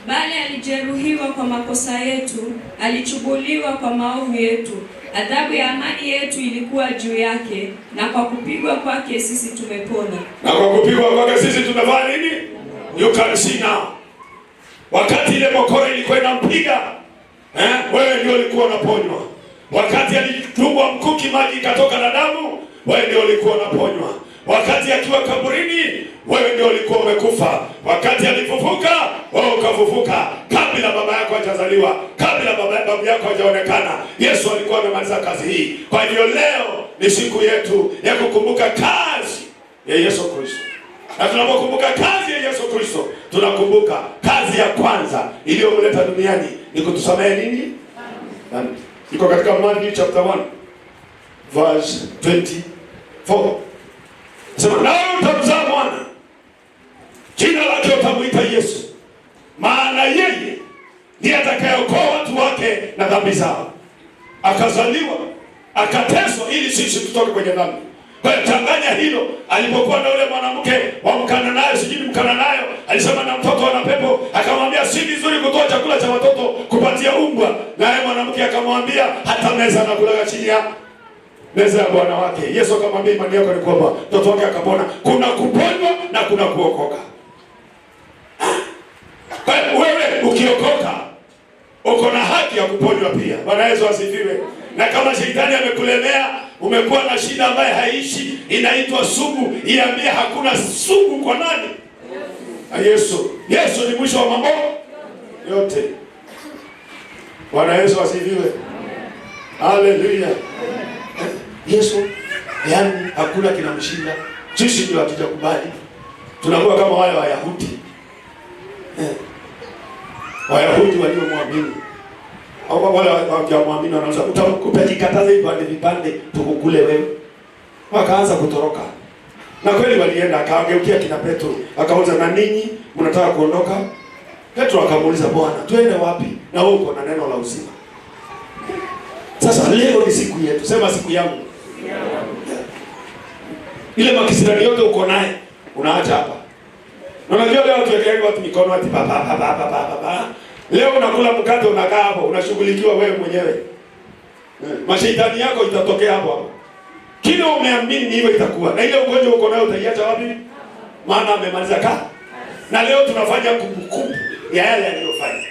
Speaker 2: Bali alijeruhiwa kwa makosa yetu, alichubuliwa kwa maovu yetu. Adhabu ya amani yetu ilikuwa juu yake, na kwa kupigwa kwake sisi tumepona.
Speaker 1: Na kwa kupigwa kwake sisi tumefanya nini? You can see now. Wakati ile mokoro ilikuwa inampiga, wewe ndio ulikuwa unaponywa. Wakati alitungwa mkuki, maji ikatoka na damu, wewe ndio ulikuwa unaponywa. Wakati akiwa kaburini, wewe ndio ulikuwa umekufa. Wakati alifufuka, wewe ukafufuka kabla baba yako hajazaliwa, kabla babu yako hajaonekana. Yesu alikuwa amemaliza kazi hii. Kwa hiyo leo ni siku yetu ya kukumbuka kazi ya Yesu Kristo. Na tunapokumbuka kazi ya Yesu Kristo, tunakumbuka kazi ya kwanza iliyomleta duniani ni kutusamehe nini? Dhambi. Iko katika Mathayo chapter 1 verse 24. Sema, nawe utamzaa mwana, jina lake utamuita Yesu, maana yeye ndiye atakayeokoa watu wake na dhambi zao. Akazaliwa, akateswa ili sisi tutoke kwenye dhambi. Kwa hiyo changanya hilo. Alipokuwa na yule mwanamke wa Mkananayo, sijui Mkananayo, alisema na mtoto ana pepo, akamwambia si vizuri kutoa chakula cha watoto kupatia umbwa. Naye mwanamke akamwambia hata meza anakula chini ya meza ya bwana wake. Yesu akamwambia imani yako ni kwamba mtoto wake akapona. Kuna kuponywa na kuna kuokoka. Kwa wewe ukiokoka, uko na haki ya kuponywa pia. Bwana Yesu asifiwe. Na kama shetani amekulemea, umekuwa na shida ambaye haishi, inaitwa sugu, iambie hakuna sugu kwa nani? Yesu. Yesu ni mwisho wa mambo yote. Bwana Yesu asifiwe. Haleluya. Yesu, yaani hakuna kinamshinda. Sisi ndio hatujakubali. Tunakuwa kama wale Wayahudi. Wayahudi waliomwamini. Au wale hawajamwamini wanasema utakupelekataza vipande tukukule wewe. Wakaanza kutoroka. Na kweli walienda, akageukia kina Petro, akauliza na ninyi mnataka kuondoka? Petro akamuuliza, Bwana, twende wapi? Na wewe uko na neno la uzima. Sasa leo ni siku yetu. Sema siku yangu. Ile makisirani yote uko naye unaacha hapa. Na unajua leo tuwekea watu mikono ati baba. Leo unakula mkate unakaa hapo, unashughulikiwa wewe mwenyewe. Mashaitani yako itatokea hapo. Kile umeamini ni hivyo itakuwa. Na ile ugonjwa uko nayo utaiacha wapi? Maana amemaliza ka. Na leo tunafanya kumbukumbu ya yale aliyofanya.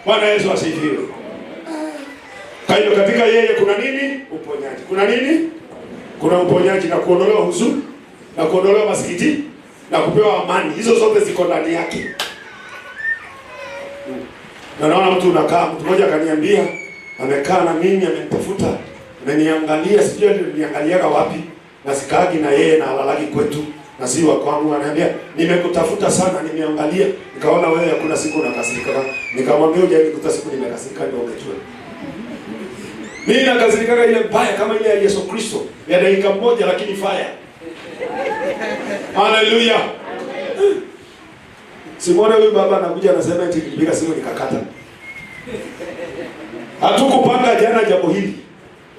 Speaker 1: Bwana Yesu asifiwe. Kwa hiyo katika yeye kuna nini? Uponyaji. Kuna nini? Kuna uponyaji na kuondolewa huzuni, na kuondolewa masikiti, na kupewa amani. Hizo zote ziko ndani yake. Na naona mtu unakaa, mtu mmoja akaniambia, amekaa na mimi, amenitafuta, ameniangalia, sijui aliniangaliaga wapi, na sikaagi na yeye na alalagi kwetu, na si wa kwangu. Ananiambia, nimekutafuta sana, nimeangalia, nikaona wewe hakuna siku unakasirika. Nikamwambia hujanikuta siku nimekasirika, ndio umejua. Mimi nakasirika ile mbaya kama ile ya Yesu Kristo, ya dakika moja lakini fire. Haleluya. Simone huyu baba anakuja anasema eti nilipiga simu nikakata. Hatukupanga jana jambo hili.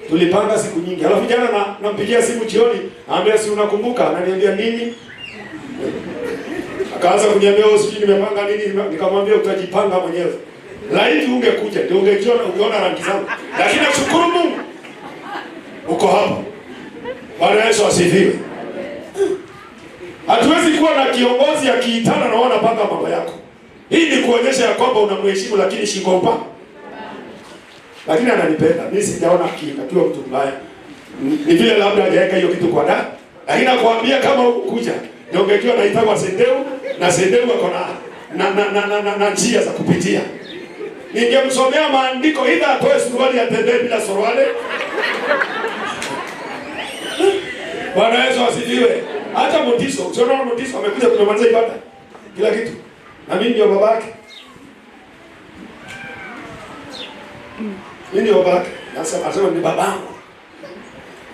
Speaker 1: Tulipanga siku nyingi. Alafu jana nampigia simu jioni, anambia si unakumbuka? Ananiambia nini? Akaanza kuniambia sijui nimepanga nini, nikamwambia utajipanga mwenyewe. Laiti ungekuja ndio ungeona rangi zangu. Lakini nashukuru Mungu. Uko hapa. Bwana Yesu asifiwe. Hatuwezi kuwa na kiongozi akiitana na wana panga mambo yako. Hii ni kuonyesha ya kwamba unamheshimu lakini shingopa. Lakini ananipenda. Mimi sijaona akiwa mtu mbaya. Ni vile labda hajaweka hiyo kitu kwa ndani. Lakini nakwambia kama ukuja, ndio ungejua naitwa Sendeu, na Sendeu wako na njia za kupitia. Ningemsomea maandiko ila atoe suruali atembee bila suruali. Bwana Yesu asifiwe. Hata Mutiso, usiona Mutiso amekuja kumaliza ibada. Kila kitu. Na mimi ndio babake. Mimi ndio babake. Nasema ni babangu.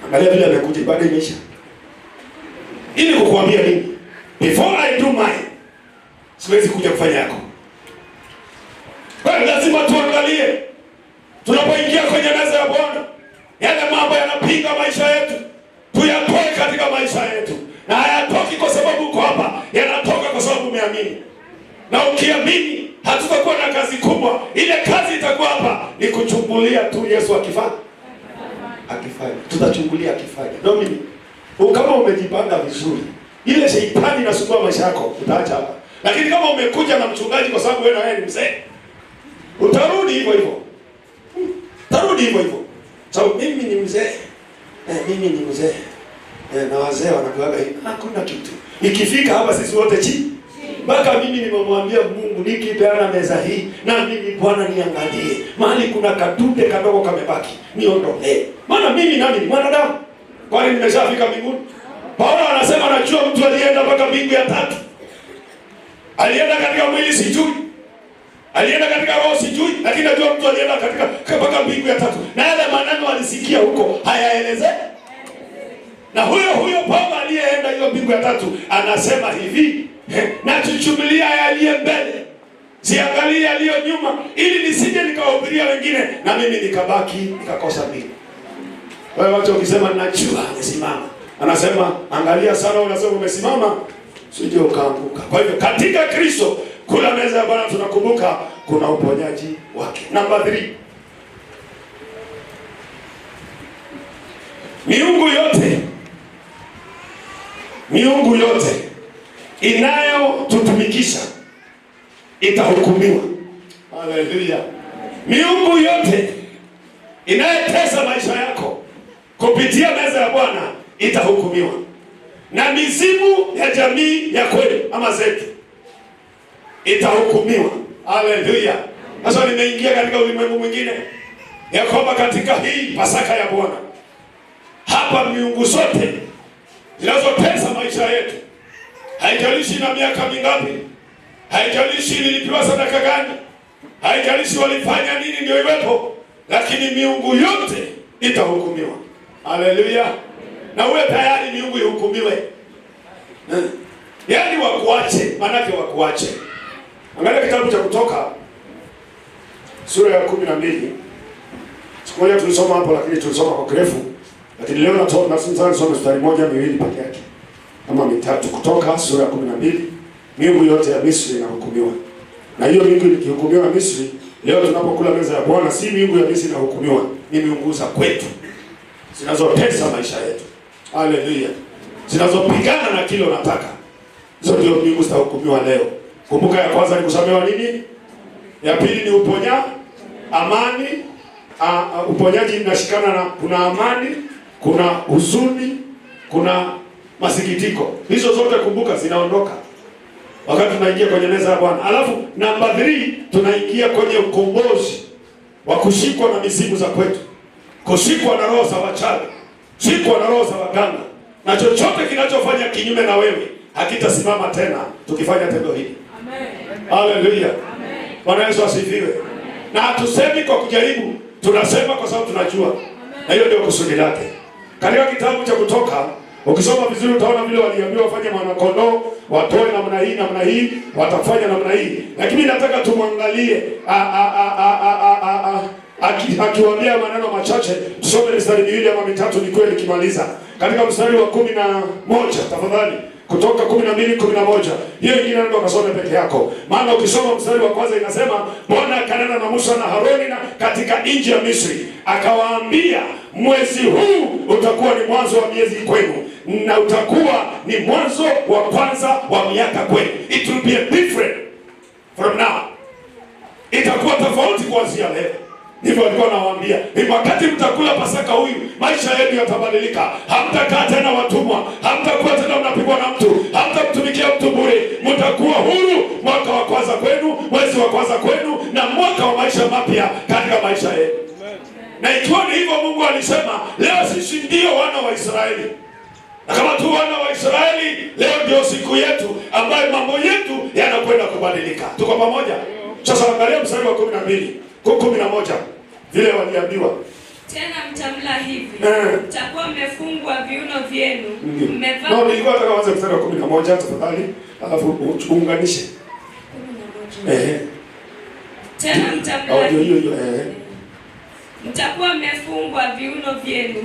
Speaker 1: Angalia vile amekuja ibada imeisha. Ili kukuambia nini? Before I do mine, siwezi kuja kufanya yako. Kwa lazima tuangalie tunapoingia kwenye meza ya Bwana, yale mambo yanapinga maisha yetu, tuyatoe katika maisha yetu. Na hayatoki kwa sababu uko hapa, yanatoka kwa sababu umeamini. Na ukiamini, hatutakuwa na kazi kubwa. Ile kazi itakuwa hapa ni kuchungulia tu Yesu akifanya. Tutachungulia akifanya. Ndio mimi. Kama umejipanga vizuri, ile shetani inasumbua maisha yako, utaacha hapa. Lakini kama umekuja na mchungaji kwa sababu wewe na yeye ni mzee, utarudi hivyo hivyo. Tarudi hivyo hivyo. Sababu mimi ni mzee. Mimi ni mzee. Na wazee wanakuaga hivi. Hakuna kitu. Ikifika hapa sisi wote chini. Mpaka mimi nimemwambia Mungu nikipeana meza hii na mimi Bwana niangalie. Mahali kuna kadude kadogo kamebaki, niondolee. Maana mimi nani ni mwanadamu? Kwani nimeshafika mbinguni? Paulo anasema najua mtu alienda mpaka mbingu ya 3. Alienda katika mwili sijui. Alienda katika roho sijui, lakini najua mtu alienda katika mpaka mbingu ya 3. Na yale maneno alisikia huko hayaeleze. Na huyo Paulo aliyeenda hiyo mbingu ya 3 anasema hivi, na tuchumilia yaliye mbele, siangalie yaliyo nyuma, ili nisije nikawahubiria wengine na mimi nikabaki nikakosa mbingu. Wewe watu ukisema ninajua nisimama, anasema angalia sana, unasema umesimama usije ukaanguka. Kwa hivyo katika Kristo kula meza ya Bwana tunakumbuka kuna uponyaji wake. Namba 3. Miungu yote inayotutumikisha itahukumiwa. Haleluya. Miungu yote inayotesa maisha yako kupitia meza ya Bwana itahukumiwa. Na mizimu ya jamii ya kweli ama zetu itahukumiwa. Haleluya. Sasa nimeingia katika ulimwengu mwingine ya kwamba katika hii Pasaka ya Bwana hapa miungu zote zinazotesa maisha yetu, haijalishi na miaka mingapi, haijalishi nilipiwa sadaka gani, haijalishi walifanya nini ndio iwepo, lakini miungu yote itahukumiwa. Haleluya. Na uwe tayari miungu ihukumiwe. Yaani wakuache, manake wakuache. Angalia kitabu cha Kutoka sura ya 12. Siku moja tulisoma hapo lakini tulisoma kwa kirefu. Lakini leo nasoma mstari 1 2 peke yake. Ama 3. Kutoka sura ya 12 miungu yote ya Misri inahukumiwa. Na hiyo miungu ikihukumiwa Misri, leo tunapokula meza ya Bwana, si miungu ya Misri inahukumiwa, ni miungu za kwetu zinazotesa maisha yetu. Haleluya. Zinazopigana na kile unataka. Hizo ndio miungu zitahukumiwa leo. Kumbuka ya kwanza ni kusamehewa nini? Ya pili ni amani. Uponyaji inashikana na kuna amani, kuna huzuni, kuna masikitiko. Hizo zote kumbuka zinaondoka wakati tunaingia kwenye meza ya Bwana. Alafu namba 3 tunaingia kwenye ukombozi wa kushikwa na mizimu za kwetu, kushikwa na roho za wachawi, kushikwa na roho za waganga, na chochote kinachofanya kinyume na wewe hakitasimama tena tukifanya tendo hili. Amen. Haleluya. Amen. Bwana Yesu asifiwe. Na hatusemi kwa kujaribu, tunasema kwa sababu tunajua. Amen. Na hiyo ndio kusudi lake. Katika kitabu cha Kutoka, ukisoma vizuri utaona vile waliambiwa wafanye mwanakondoo, watoe namna hii, watafanya namna hii. Lakini nataka tumwangalie akiwaambia maneno machache. Tusome mstari miwili ama mitatu ni kweli kimaliza. Katika mstari wa 11 tafadhali. Kutoka 12:11. Hiyo ingine ndio kasome peke yako. Maana ukisoma mstari wa kwanza inasema Bwana akanena na Musa na Haroni na katika nchi ya Misri, akawaambia, mwezi huu utakuwa ni mwanzo wa miezi kwenu, na utakuwa ni mwanzo wa kwanza wa miaka kwenu. It will be a different from now. Itakuwa tofauti kuanzia leo. Ndivyo alikuwa anawaambia. Ni wakati mtakula Pasaka huyu, maisha yenu yatabadilika. Hamtakaa tena watumwa, hamtakuwa tena mnapigwa na mtu, hamtamtumikia mtu bure. Mtakuwa huru mwaka wa kwanza kwenu, mwezi wa kwanza kwenu, na mwaka wa maisha mapya katika maisha yenu. Na ikiwa ni hivyo, Mungu alisema leo sisi ndio wana wa Israeli. Na kama tu wana wa Israeli, leo ndio siku yetu ambayo mambo yetu yanakwenda kubadilika. Tuko pamoja? Sasa angalia mstari wa 11 vile waliambiwa.
Speaker 2: Tena mtamla hivi. Mtakuwa mmefungwa viuno vyenu. Mmevaa.
Speaker 1: No, nilikuwa nataka kuanza mstari wa 11 tafadhali, alafu uunganishe. 11.
Speaker 2: Tena mtamla hivi. Mtakuwa mmefungwa viuno vyenu,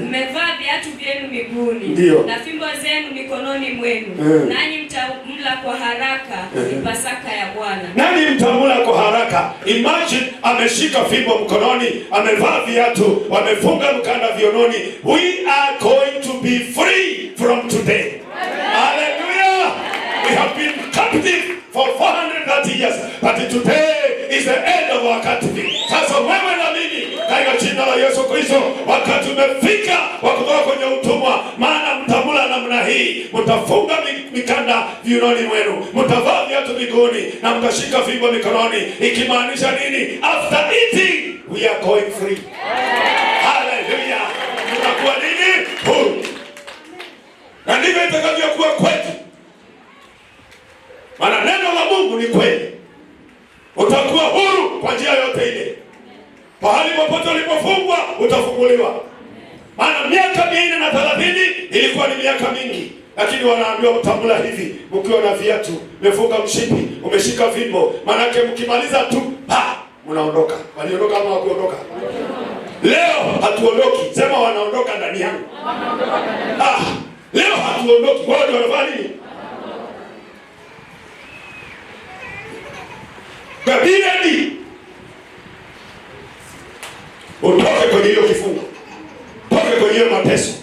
Speaker 2: mmevaa viatu vyenu miguuni, na fimbo zenu mikononi mwenu, nanyi mtamla kwa haraka. Ni Pasaka ya Bwana. Nani
Speaker 1: mtamla kwa haraka? Imagine ameshika fimbo mkononi, amevaa viatu, wamefunga mkanda viunoni. We are going to be free from today. Hallelujah. We have been captive for 430 years, but today is the end of our captivity. Sasa wewe na mimi katika jina la Yesu Kristo, wakati umefika wa kutoka kwenye utumwa. Maana mtamula namna hii, mtafunga mikanda viunoni mwenu, mtavaa viatu miguuni, na mtashika fimbo mikononi. Ikimaanisha nini? After eating we are going free. Hallelujah. Tunakuwa nini? Huru. Na ndivyo itakavyokuwa kwetu. Maana neno la Mungu ni kweli. Utakuwa huru kwa njia yote ile. Pahali popote ulipofungwa utafunguliwa. Maana miaka 430 ilikuwa ni miaka mingi, lakini wanaambiwa mtambula hivi, mkiwa na viatu, umefunga mshipi, umeshika fimbo. Maana yake mkimaliza tu mnaondoka. Waliondoka ama hawakuondoka? Leo hatuondoki. Sema wanaondoka ndani yangu. Leo hatuondoki. Wao ndio wanafanya nini? Kabili utoke kwenye hiyo kifungo, toke kwenye hiyo mateso,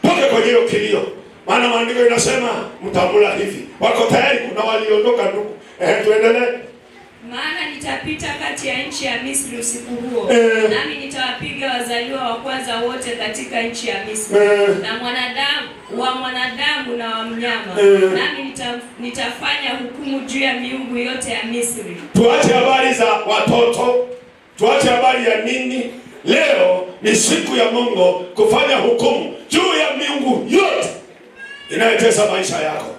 Speaker 1: toke kwenye hiyo kilio. Maana maandiko inasema mtamula hivi. Wako tayari? Kuna waliondoka ndugu. Tuendelee.
Speaker 2: Maana nitapita kati ya nchi ya Misri usiku huo, nami nitawapiga wazaliwa wa kwanza wote katika nchi ya Misri, na mwanadamu na wa mnyama, nami nitafanya hukumu juu ya miungu yote ya Misri.
Speaker 1: Tuache habari za watoto, tuache habari ya nini. Leo ni siku ya Mungu kufanya hukumu juu ya miungu yote inayotesa maisha yako,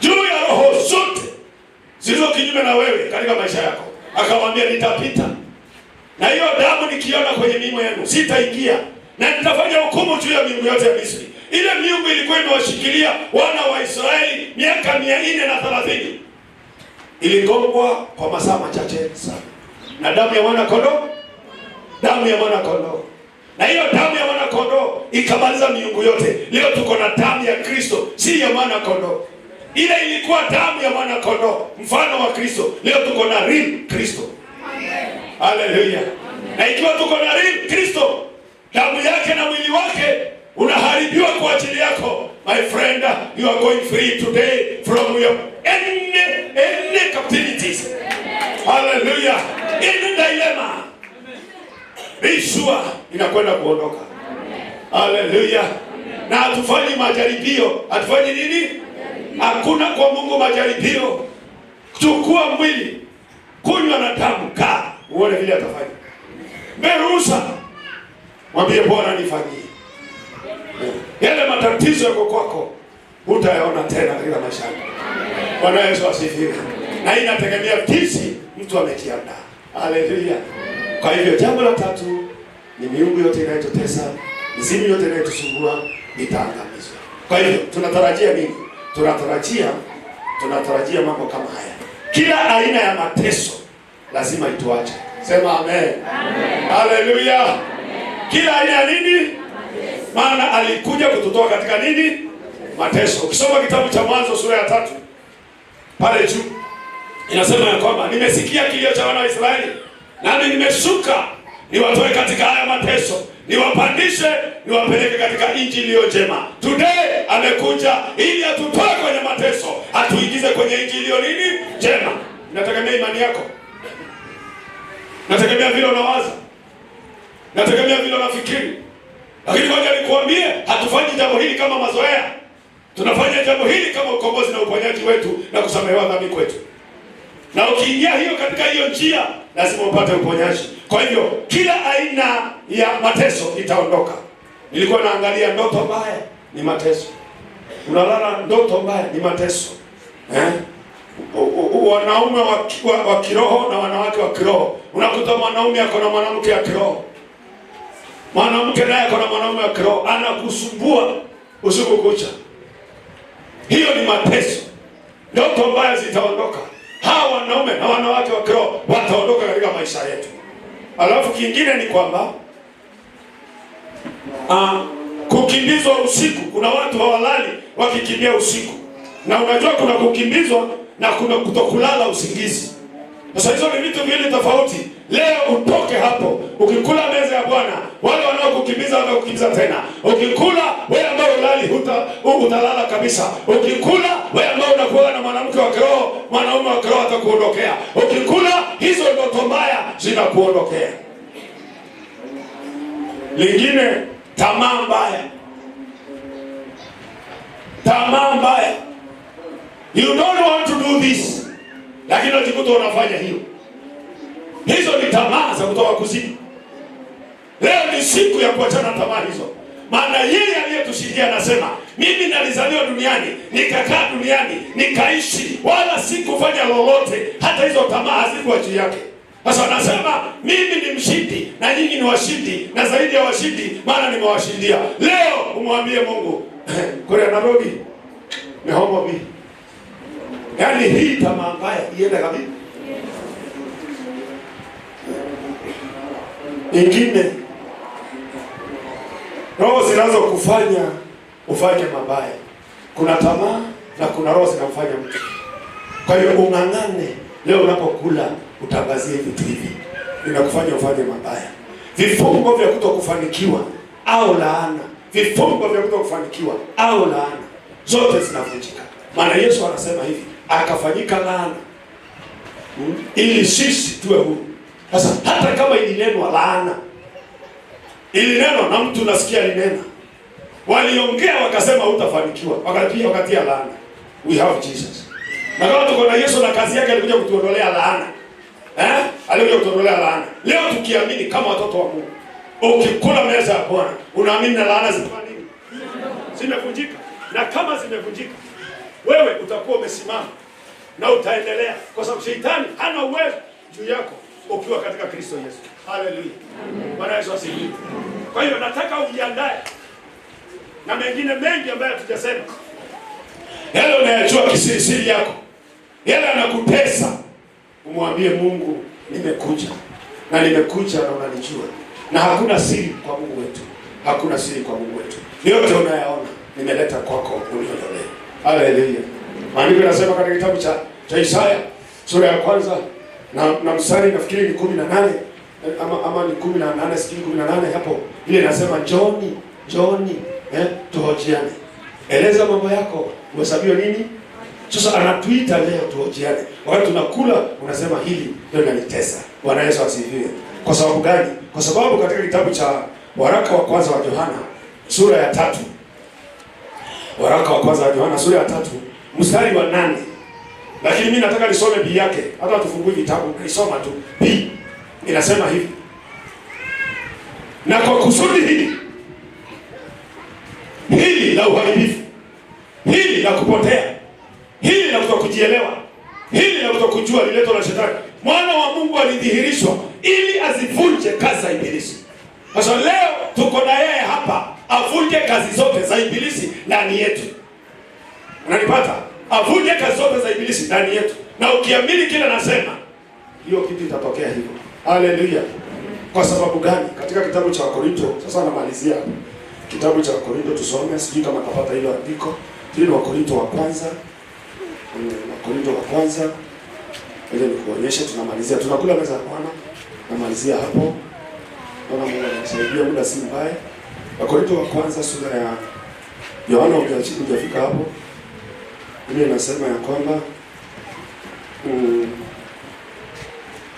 Speaker 1: juu ya roho zote zilizo kinyume na wewe katika maisha yako. Akamwambia nitapita, na hiyo damu nikiona kwenye mimo yenu sitaingia, na nitafanya hukumu juu ya miungu yote ya Misri. Ile miungu ilikuwa imewashikilia wana wa Israeli miaka 430. Iligongwa kwa masaa machache sana. Na damu ya mwana kondoo, damu ya mwana kondoo. Na hiyo damu ya mwana kondoo ikamaliza miungu yote. Leo tuko na damu ya Kristo, si ya mwana kondoo. Ile ilikuwa damu ya mwana kondoo, mfano wa Kristo. Leo tuko na real Kristo. Haleluya. Na ikiwa tuko na real Kristo, damu yake na mwili wake unaharibiwa kwa ajili yako. My friend, you are going free today from your any captivities. Hallelujah. Any dilemma. Be sure inakwenda kuondoka. Hallelujah. Na hatufanyi majaribio. Hatufanyi nini? Hakuna kwa Mungu majaribio. Chukua mwili, kunywa na damu, kaa uone vile atafanya. Meruhusa. Mwambie Bwana nifanyie. Yale matatizo yako kwako hutayaona tena katika maisha yako. Bwana Yesu asifiwe. Na inategemea jinsi mtu amejiandaa. Haleluya. Kwa hivyo jambo la tatu ni miungu yote inayotutesa, mizimu yote inayotusumbua itaangamizwa. Kwa hivyo tunatarajia nini? Tunatarajia mambo kama haya. Kila aina ya mateso lazima ituache. Sema amen. Amen. Haleluya. Amen. Kila aina ya nini? Maana alikuja kututoa katika nini? Mateso. Ukisoma kitabu cha Mwanzo sura ya 3 pale juu inasema ya kwamba nimesikia kilio cha wana wa Israeli, nami nimeshuka niwatoe katika haya mateso, niwapandishe, niwapeleke katika nchi iliyo njema. Today amekuja ili atutoe kwenye mateso, atuingize kwenye nchi iliyo nini? Njema. Nategemea imani yako. Nategemea vile unawaza. Nategemea vile unafikiri. Lakini ngoja nikuambie, hatufanyi jambo hili kama mazoea. Tunafanya jambo hili kama ukombozi na uponyaji wetu na kusamehewa dhambi kwetu. Na ukiingia hiyo katika hiyo njia, lazima upate uponyaji. Kwa hivyo kila aina ya mateso itaondoka. Nilikuwa naangalia ndoto mbaya ni mateso. Unalala ndoto mbaya ni mateso. Wanaume wa kiroho na wanawake wa kiroho. Unakuta mwanaume ako na mwanamke wa kiroho. Mwanamke naye ako na mwanaume wa kiroho, anakusumbua usiku kucha. Hiyo ni mateso. Ndoto mbaya zitaondoka. Hawa wanaume na wanawake wa kiroho wataondoka katika maisha yetu. Alafu kingine ni kwamba kukimbizwa usiku. Kuna watu hawalali wakikimbia usiku. Na unajua kuna kukimbizwa na kuna kutokulala usingizi. Sasa hizo ni vitu viwili tofauti. Leo utoke hapo, ukikula meza ya Bwana, wale wanaokukimbiza watakukimbiza tena. Ukikula wewe ambao ulali utalala kabisa. Ukikula wewe ambao unakuwa na mwanamke wa kiroho, mwanaume wa kiroho atakuondokea. Ukikula hizo ndoto mbaya zinakuondokea. Lingine, tamaa mbaya. Tamaa mbaya. You don't want to do this, lakini unajikuta unafanya hiyo. Hizo ni tamaa za kutoka kuzimu. Leo ni siku ya kuachana tamaa hizo. Maana yeye aliyetushindia anasema, mimi nalizaliwa duniani, nikakaa duniani, nikaishi, wala sikufanya lolote. Hata hizo tamaa hazikuwa juu yake. Sasa anasema, mimi ni mshindi na nyinyi ni washindi, na zaidi ya washindi, maana nimewashindia. Leo umwambie Mungu, kule Nairobi ni homo bi. Yaani hii tamaa mbaya iende kabisa. Ingine, roho zinazokufanya ufanye mabaya. Kuna tamaa na kuna roho zinamfanya mtu. Kwa hiyo ung'ang'ane leo unapokula utangazie vitu hivi. Inakufanya ufanye mabaya. Vifungo vya kutokufanikiwa au laana. Vifungo vya kutokufanikiwa au laana. Zote zinavunjika. Maana Yesu anasema hivi, akafanyika laana ili sisi tuwe huru. Sasa hata kama ilinenwa laana, ilinenwa na mtu nasikia alinena, waliongea wakasema hutafanikiwa, wakatia laana. We have Jesus. Na kama tuko na Yesu na kazi yake alikuja kutuondolea laana. Alikuja kutuondolea laana. Leo tukiamini kama watoto wa Mungu, ukikula meza ya Bwana, unaamini na laana zitafanya nini? Zimevunjika. Na kama zimevunjika, wewe utakuwa umesimama na utaendelea, kwa sababu shetani hana uwezo juu yako ukiwa katika Kristo Yesu. Haleluya. Bwana Yesu asifiwe. Kwa hiyo nataka ujiandae na mengine mengi ambayo hatujasema. Yale unayajua kisirisiri yako, yale anakutesa, umwambie Mungu, nimekuja na unanijua. Na hakuna siri kwa Mungu wetu. Hakuna siri kwa Mungu wetu. Yote unayaona nimeleta kwako uniondolee. Haleluya. Maandiko yanasema katika kitabu cha Isaya sura ya kwanza na mstari nafikiri ni 18 ama ni 18 sijui 18 hapo. Ile inasema John tuhojiane. Eleza mambo yako, uhesabiwe nini? Sasa anatuita leo tuhojiane. Wakati tunakula unasema hili ndio linanitesa. Bwana Yesu asifiwe. Kwa sababu gani? Kwa sababu katika kitabu cha waraka wa kwanza wa Yohana sura ya 3. Waraka wa kwanza wa Yohana sura ya 3 mstari wa 8. Lakini mimi nataka nisome Biblia yake. Hata tufungue vitabu nisoma tu. Biblia inasema hivi. Na kwa kusudi hili la uharibifu, hili la kupotea, hili la kutokujielewa, hili la kutokujua liletwa na Shetani, mwana wa Mungu alidhihirishwa ili azivunje kazi za ibilisi. Sasa leo tuko na yeye hapa avunje kazi zote za ibilisi ndani yetu. Unanipata? Avunje kazi zote za ibilisi ndani yetu. Na ukiamini kile nasema, hiyo kitu itatokea hivyo. Haleluya. Kwa sababu gani? Katika kitabu cha Wakorintho, sasa namalizia kitabu cha Wakorintho tusome, sijui kama kapata hilo andiko. Hili Wakorintho wa kwanza. Wakorintho wa kwanza. Ile nikuonyeshe tunamalizia. Tunakula meza ya Bwana. Namalizia hapo. Bwana Mungu anatusaidia, muda si mbaya. Wakorintho wa kwanza sura ya Yohana hujafika hapo. Ile inasema ya kwamba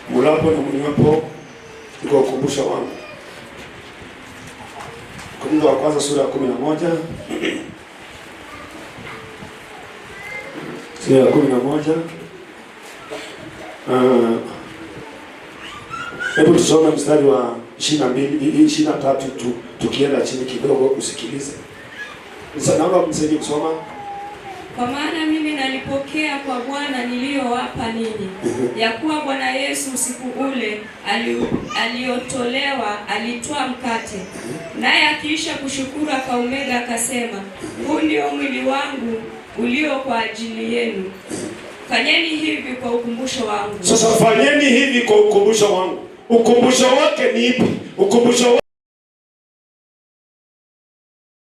Speaker 1: mulapo na mniwapo iko ukumbusho wangu. Korintho wa kwanza sura ya 11. Sura ya 11. Hebu tusome mstari wa 22, 23 tukienda chini kidogo usikilize. Sasa naomba msaidie kusoma.
Speaker 2: Kwa maana mimi nalipokea kwa Bwana niliyowapa ninyi, ya kuwa Bwana Yesu usiku ule aliotolewa alitwaa mkate, naye akiisha kushukuru akaumega akasema, huu ndio mwili wangu ulio kwa ajili yenu. Fanyeni hivi kwa ukumbusho wangu.
Speaker 1: Sasa fanyeni hivi kwa ukumbusho wangu. Ukumbusho wake ni ipi? Ukumbusho